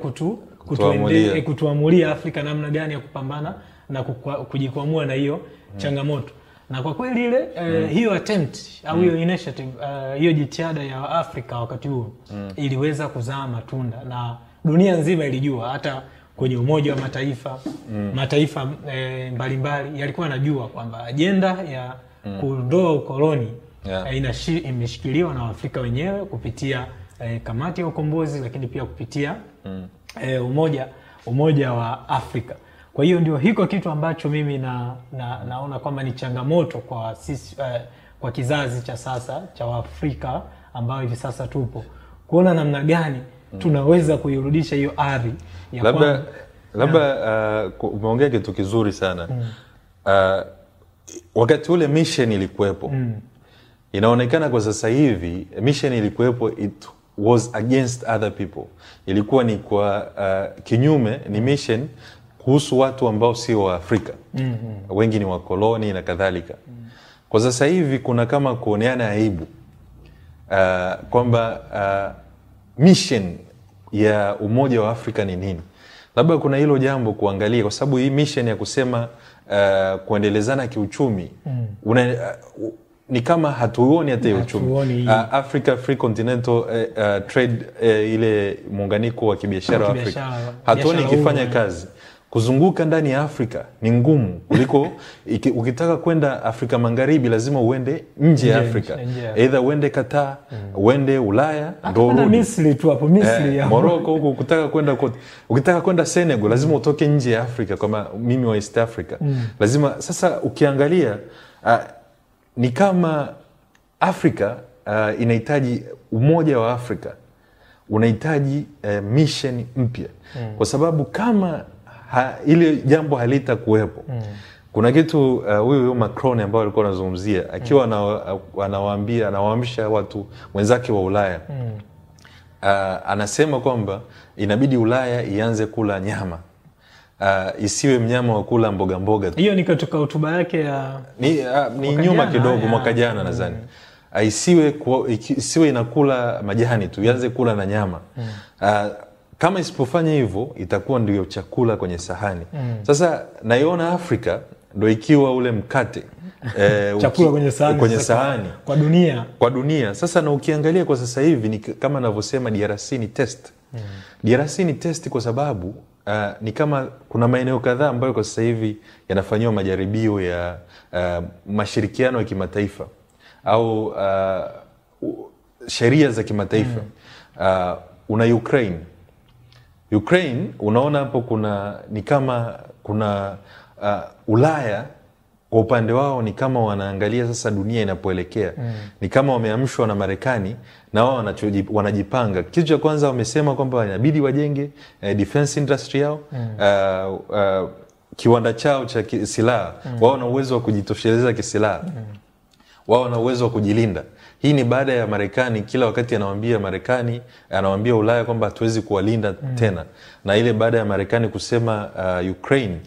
kutuamulia Afrika namna gani ya kupambana na kujikwamua na hiyo changamoto. Na kwa kweli ile hiyo attempt au hiyo initiative, hiyo jitihada ya Afrika wakati huo iliweza kuzaa matunda, na dunia nzima ilijua. Hata kwenye Umoja wa Mataifa, mataifa mbalimbali yalikuwa yanajua kwamba ajenda ya kuondoa ukoloni imeshikiliwa na Afrika wenyewe kupitia kamati ya ukombozi, lakini pia kupitia Umoja wa Afrika. Kwa hiyo ndio hiko kitu ambacho mimi naona kwamba ni changamoto kwa sisi, kwa kizazi cha sasa cha Waafrika ambao hivi sasa tupo, kuona namna gani tunaweza kuirudisha hiyo ardhi ya
labda umeongea kitu kizuri sana. Wakati ule mission ilikuwepo. Inaonekana kwa sasa hivi mission ilikuwepo, it was against other people. Ilikuwa ni kwa kinyume, ni mission kuhusu watu ambao sio wa Afrika. Wengi ni wakoloni na kadhalika. Kwa sasa hivi kuna kama kuoneana aibu kwamba mission ya Umoja wa Afrika ni nini. Labda kuna hilo jambo kuangalia, kwa sababu hii mission ya kusema kuendelezana kiuchumi ni kama hatuoni hata hiyo uchumi. Africa Free Continental Trade, ile muunganiko wa kibiashara wa Afrika, hatuoni ikifanya kazi. Kuzunguka ndani ya Afrika ni ngumu kuliko ukitaka kwenda Afrika Magharibi lazima uende nje ya Afrika. Either uende Qatar, uende Ulaya,
ndio Misri tu hapo, Misri
ya Morocco huko. Ukitaka kwenda Senegal lazima utoke nje ya Afrika, kama mimi wa East Africa. Lazima sasa ukiangalia ni kama Afrika inahitaji, Umoja wa Afrika unahitaji mission mpya. Kwa sababu kama ile jambo halita kuwepo, kuna kitu huyu Macron ambao alikuwa anazungumzia akiwa anawaambia watu wenzake wa Ulaya, anasema kwamba inabidi Ulaya ianze kula nyama, isiwe mnyama wa kula mboga tu.
Hiyo ni katika hotuba yake ya
ni nyuma kidogo, mwaka jana nadhani. isiwe inakula majani tu, ianze kula na nyama. Kama isipofanya hivyo itakuwa ndio chakula kwenye sahani. Sasa naiona Afrika ndio ikiwa ule mkate
chakula kwenye sahani kwa dunia.
Sasa na ukiangalia kwa sasa hivi ni kama ninavyosema, DRC ni test. DRC ni test kwa sababu ni kama kuna maeneo kadhaa ambayo kwa sasa hivi yanafanywa majaribio ya mashirikiano ya kimataifa au sheria za kimataifa. Una Ukraine unaona hapo ni kama kuna Ulaya kwa upande wao ni kama wanaangalia sasa dunia inapoelekea. Ni kama wameamshwa na Marekani na wao wanajipanga. Kitu cha kwanza wamesema kwamba inabidi wajenge defense industry yao, kiwanda chao cha silaha. Wao wana uwezo wa kujitosheleza kisilaha. Wao wana uwezo wa kujilinda. Hii ni baada ya Marekani kila wakati anawaambia Ulaya kwamba hatuwezi kuwalinda tena. Na ile baada ya Marekani kusema Ukraine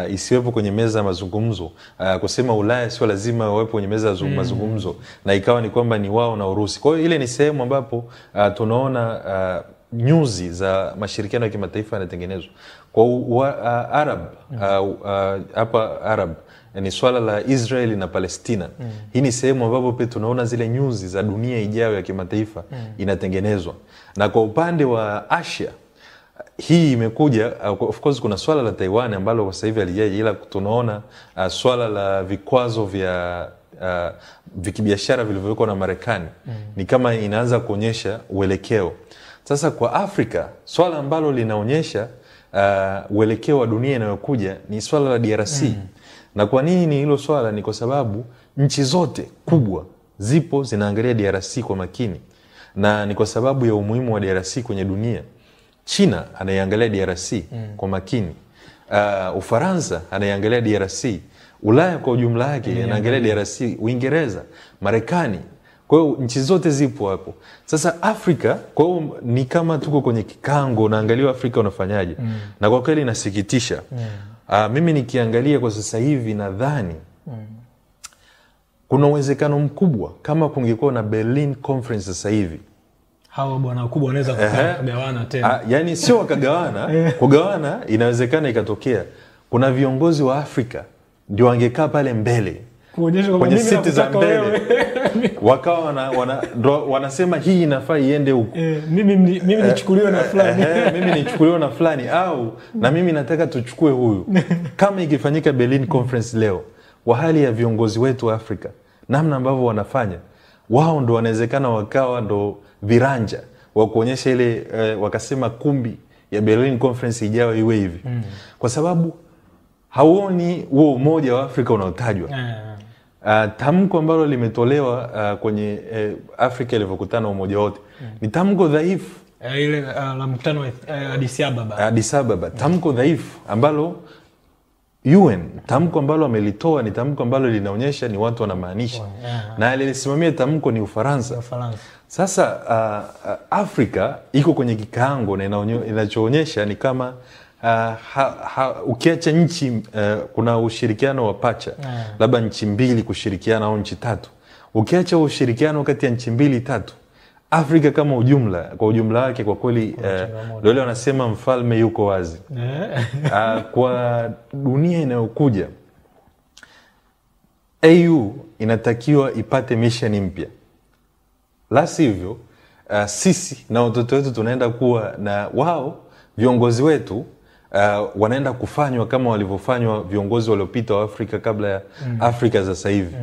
isiwepo kwenye meza ya mazungumzo, kusema Ulaya sio lazima wawepo kwenye meza ya mazungumzo, na ikawa ni kwamba ni wao na Urusi. Kwa hiyo ile ni sehemu ambapo tunaona nyuzi za mashirikiano ya kimataifa yanatengenezwa. Kwa Arab ni swala la Israeli na Palestina. Hii ni sehemu ambapo pia tunaona zile nyuzi za dunia ijayo ya kimataifa inatengenezwa. Na kwa upande wa Asia hii imekuja, of course kuna swala la Taiwan ambalo kwa sasa hivi halijaje, ila tunaona swala la vikwazo vya kibiashara vilivyowekwa na Marekani ni kama inaanza kuonyesha uelekeo. Sasa kwa Afrika swala ambalo linaonyesha uelekeo wa dunia inayokuja ni swala la DRC. Na kwa nini ni hilo swala? Ni kwa sababu nchi zote kubwa zinaangalia DRC kwa makini, na ni kwa sababu ya umuhimu wa DRC kwenye dunia. China anaiangalia DRC kwa makini. Ufaransa anaiangalia DRC. Ulaya kwa ujumla yake anaangalia DRC, Uingereza, Marekani. Kwa hiyo nchi zote zipo hapo. Sasa Afrika, kwa hiyo ni kama tuko kwenye kikango, naangalia Afrika unafanyaje. Na kwa kweli inasikitisha. Mimi nikiangalia kwa sasa hivi nadhani kuna uwezekano mkubwa kama kungekuwa na Berlin Conference sasa hivi,
hawa bwana wakubwa wanaweza kugawana tena.
Yani sio wakagawana, kugawana inawezekana ikatokea. Kuna viongozi wa Afrika ndio wangekaa pale mbele
kuonyesha kwamba
kwenye
mimi
siti za
nataka
mbele. Wakawa wanasema hii inafaa iende huko.
Mimi nichukuliwe na fulani.
Mimi nichukuliwe na fulani, au na mimi nataka tuchukue huyu. Kama ikifanyika Berlin Conference leo, wa hali ya viongozi wetu wa Afrika, namna ambavyo wanafanya, wao ndo wanawezekana wakawa ndo viranja wa kuonyesha ile wakasema kumbi ya Berlin Conference ijayo iwe hivi. Kwa sababu hauoni huo umoja wa Afrika unaotajwa. Tamko ambalo limetolewa kwenye Afrika ilivyokutana umoja wote ni tamko dhaifu.
Ile la mkutano wa Addis Ababa. Tamko dhaifu ambalo UN, tamko ambalo amelitoa ni tamko ambalo linaonyesha ni watu wanamaanisha. Na alisimamia tamko ni Ufaransa. Sasa Afrika iko kwenye kikango, na inachoonyesha ni kama ukiacha nchi kuna ushirikiano wa pacha, labda nchi mbili kushirikiana au nchi tatu. Ukiacha ushirikiano kati ya nchi mbili tatu, Afrika kama kwa ujumla wake kwa kweli ndio leo wanasema mfalme yuko wazi. Kwa dunia inayokuja, AU inatakiwa ipate mission mpya. La sivyo sisi na watoto wetu tunaenda kuwa na wao viongozi wetu wanaenda kufanywa kama walivyofanywa viongozi waliopita wa Afrika kabla ya Afrika za sasa hivi.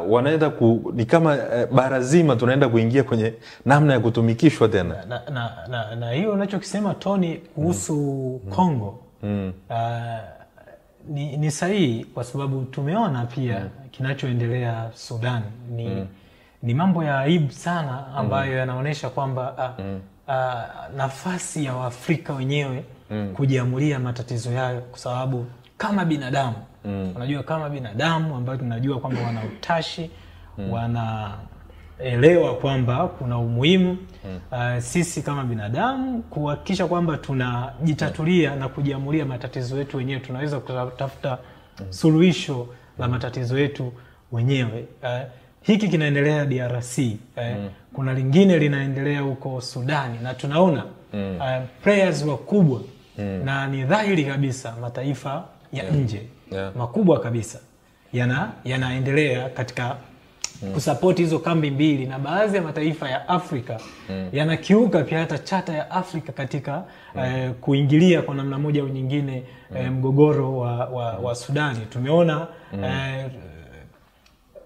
Wanaenda ni kama bara zima tunaenda kuingia kwenye namna ya kutumikishwa tena. Na hiyo unachokisema Tony kuhusu Kongo ni sahihi, kwa sababu tumeona pia kinachoendelea Sudan ni mambo ya aibu sana ambayo yanaonyesha kwamba nafasi ya Waafrika wenyewe kujiamulia matatizo yao, kwa sababu kama binadamu unajua, kama binadamu ambao tunajua kwamba wana utashi, wanaelewa kwamba kuna umuhimu sisi kama binadamu kuhakikisha kwamba tunajitatulia na kujiamulia matatizo yetu wenyewe. Tunaweza kutafuta suluhisho la matatizo yetu wenyewe. hiki kinaendelea DRC, kuna lingine linaendelea huko Sudani, na tunaona players wakubwa na ni dhahiri kabisa mataifa ya nje makubwa kabisa yanaendelea katika kusupport hizo kambi mbili, na baadhi ya mataifa ya Afrika yanakiuka pia hata chata ya Afrika katika kuingilia kwa namna moja au nyingine mgogoro wa Sudani. Tumeona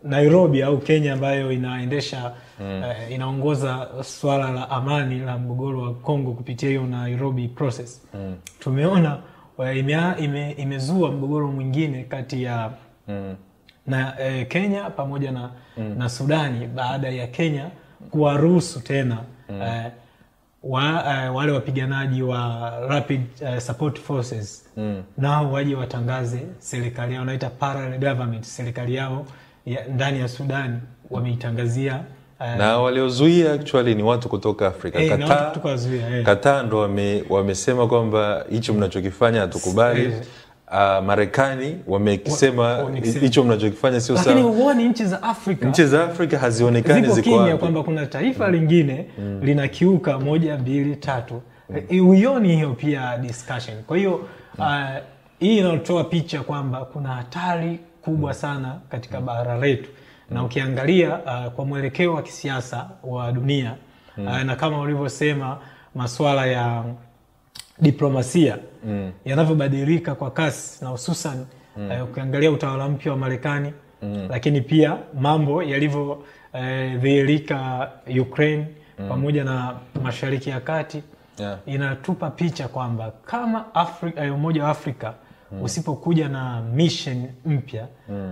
Nairobi au Kenya ambayo inaendesha inaongoza swala la amani la mgogoro wa Kongo kupitia hiyo Nairobi process. Tumeona imezua mgogoro mwingine kati ya na Kenya pamoja na Sudani, baada ya Kenya kuwaruhusu tena wale wapiganaji wa Rapid Support Forces nao waje watangaze serikali yao, naita parallel government, serikali yao ndani ya Sudani wameitangazia.
Na waliozuia actually ni watu kutoka Afrika. Qatar ndo wamesema kwamba hicho mnachokifanya hatukubali. Marekani wamekisema hicho mnachokifanya sio sawa.
Lakini huoni nchi za Afrika
hazionekani ziko wapi,
kwamba kuna taifa lingine linakiuka 1 2 3. Huoni hiyo pia discussion. Kwa hiyo hii inatoa picha kwamba kuna hatari kubwa sana katika bara letu. Na ukiangalia kwa mwelekeo wa kisiasa wa dunia na kama ulivyosema masuala ya diplomasia yanavyobadilika kwa kasi, na hususan ukiangalia utawala mpya wa Marekani, lakini pia mambo yalivyo dhihirika Ukraine pamoja na Mashariki ya Kati, inatupa picha kwamba kama Umoja wa Afrika usipokuja na mission mpya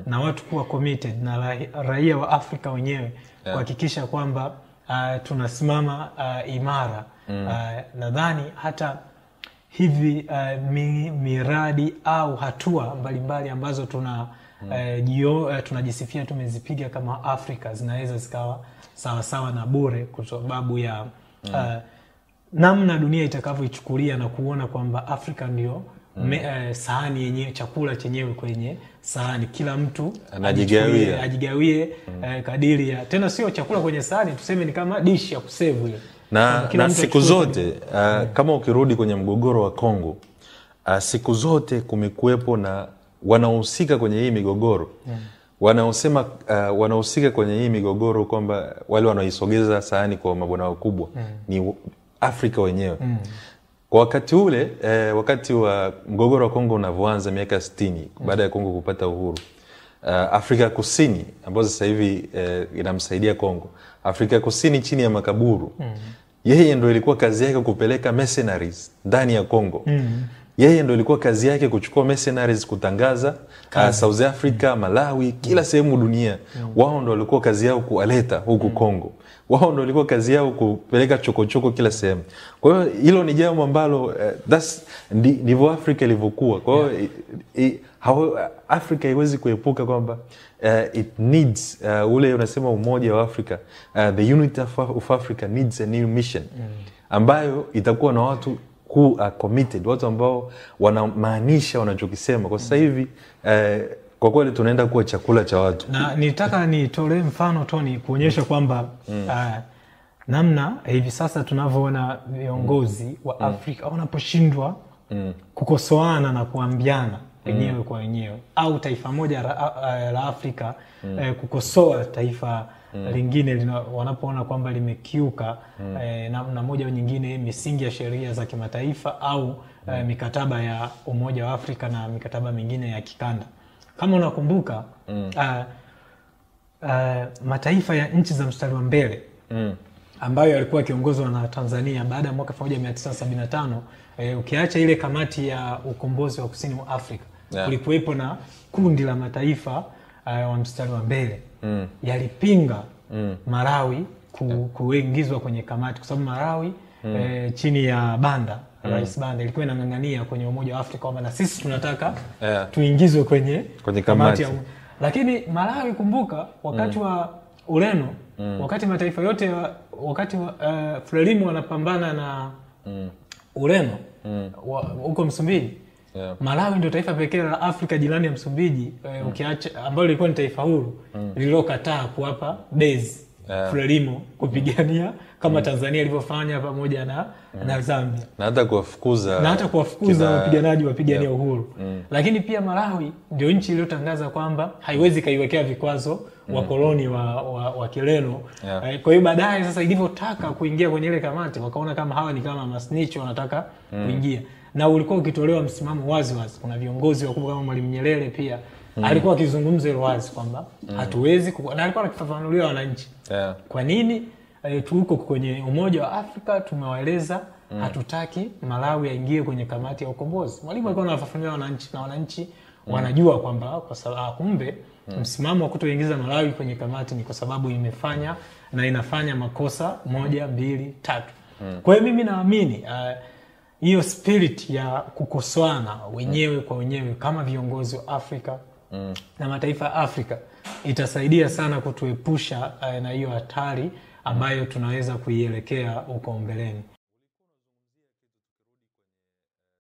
na watu kuwa committed na raia wa Afrika wenyewe kuhakikisha kwamba tunasimama imara, nadhani hata hivi miradi au hatua mbalimbali ambazo tunajisifia tumezipiga kama Afrika zinaweza zikawa sawa sawa na bure, kwa sababu ya namna dunia itakavyoichukulia na kuona kwamba Afrika ndio sahani yenyewe, chakula chenyewe kwenye sahani, kila mtu ajigawie kadiri ya, tena sio chakula kwenye sahani, tuseme ni kama dish ya kusevu ile.
Na siku zote kama ukirudi kwenye mgogoro wa Kongo, siku zote kumekuepo na wanahusika kwenye hii migogoro wanaosema wanahusika kwenye hii migogoro kwamba wale wanaisogeza sahani kwa mabwana wakubwa ni Afrika wenyewe. Kwa wakati ule wakati wa mgogoro wa Kongo unavyoanza miaka 60 baada ya Kongo kupata uhuru, Afrika Kusini ambayo sasa hivi inamsaidia Kongo, Afrika Kusini chini ya Makaburu, yeye ndio ilikuwa kazi yake kupeleka mercenaries ndani ya Kongo. Yeye ndio ilikuwa kazi yake kuchukua mercenaries kutangaza South Africa, Malawi, kila sehemu dunia. Wao ndio walikuwa kazi yao kuwaleta huku Kongo. Wao ndio walikuwa kazi yao kupeleka chokochoko kila sehemu. Kwa hiyo hilo ni jambo ambalo ndivyo Afrika ilivyokuwa. Kwa hiyo Afrika haiwezi kuepuka kwamba it needs ule unasema umoja wa Afrika, the unity of Africa needs a new mission ambayo itakuwa na watu who are committed, watu ambao wanamaanisha wanachokisema. Kwa sasa hivi kwa kweli tunaenda kuwa chakula cha watu.
Na nitaka nitolee mfano Tony kuonyesha kwamba namna hivi sasa tunavyoona viongozi wa Afrika wanaposhindwa kukosoana na kuambiana wenyewe kwa wenyewe, au taifa moja la Afrika kukosoa taifa lingine wanapoona kwamba limekiuka na moja au nyingine misingi ya sheria za kimataifa au mikataba ya Umoja wa Afrika na mikataba mingine ya kikanda. Kama unakumbuka mataifa ya nchi za mstari wa mbele ambayo yalikuwa kiongozwa na Tanzania baada ya mwaka 1975, ukiacha ile kamati ya ukombozi wa kusini mwa Afrika, kulikuwepo na kundi la mataifa wa mstari wa mbele yalipinga Malawi kuingizwa kwenye kamati, kwa sababu Malawi chini ya Banda, Rais Banda, ilikuwa inang'ang'ania kwenye Umoja wa Afrika kwamba na sisi tunataka tuingizwe kwenye kamati ya lakini Malawi, kumbuka wakati wa Ureno, wakati mataifa yote wakati Frelimo wanapambana na Ureno huko Msumbiji, Malawi ndio taifa pekee la Afrika jirani ya Msumbiji ukiacha ambalo lilikuwa ni taifa huru lililokataa kuwapa base Frelimo kupigania kama Tanzania ilivyofanya pamoja na Zambia.
Na hata kuwafukuza
wapiganaji wapigania uhuru. Lakini pia Malawi ndio nchi iliyotangaza kwamba haiwezi kaiwekea vikwazo wakoloni wa Kireno. Kwa hiyo baadaye sasa ilivyotaka kuingia kwenye ile kamati wakaona kama hawa ni kama masnitch wanataka kuingia. Na ulikuwa ukitolewa msimamo wazi. Kuna viongozi wakubwa kama Mwalimu Nyerere pia alikuwa akizungumza ile wazi kwamba hatuwezi na alikuwa akifafanulia wananchi. Kwa nini tuko kwenye Umoja wa Afrika tumewaeleza hatutaki Malawi aingie kwenye kamati ya ukombozi. Mwalimu alikuwa anafafanulia wananchi na wananchi wanajua kwamba kwa sababu kumbe msimamo wa kutoingiza Malawi kwenye kamati ni kwa sababu imefanya na inafanya makosa 1, 2, 3. Kwa hiyo mimi naamini hiyo spirit ya kukosoana wenyewe kwa wenyewe kama viongozi wa Afrika na mataifa ya Afrika itasaidia sana kutuepusha na hiyo hatari ambayo tunaweza kuielekea huko mbeleni.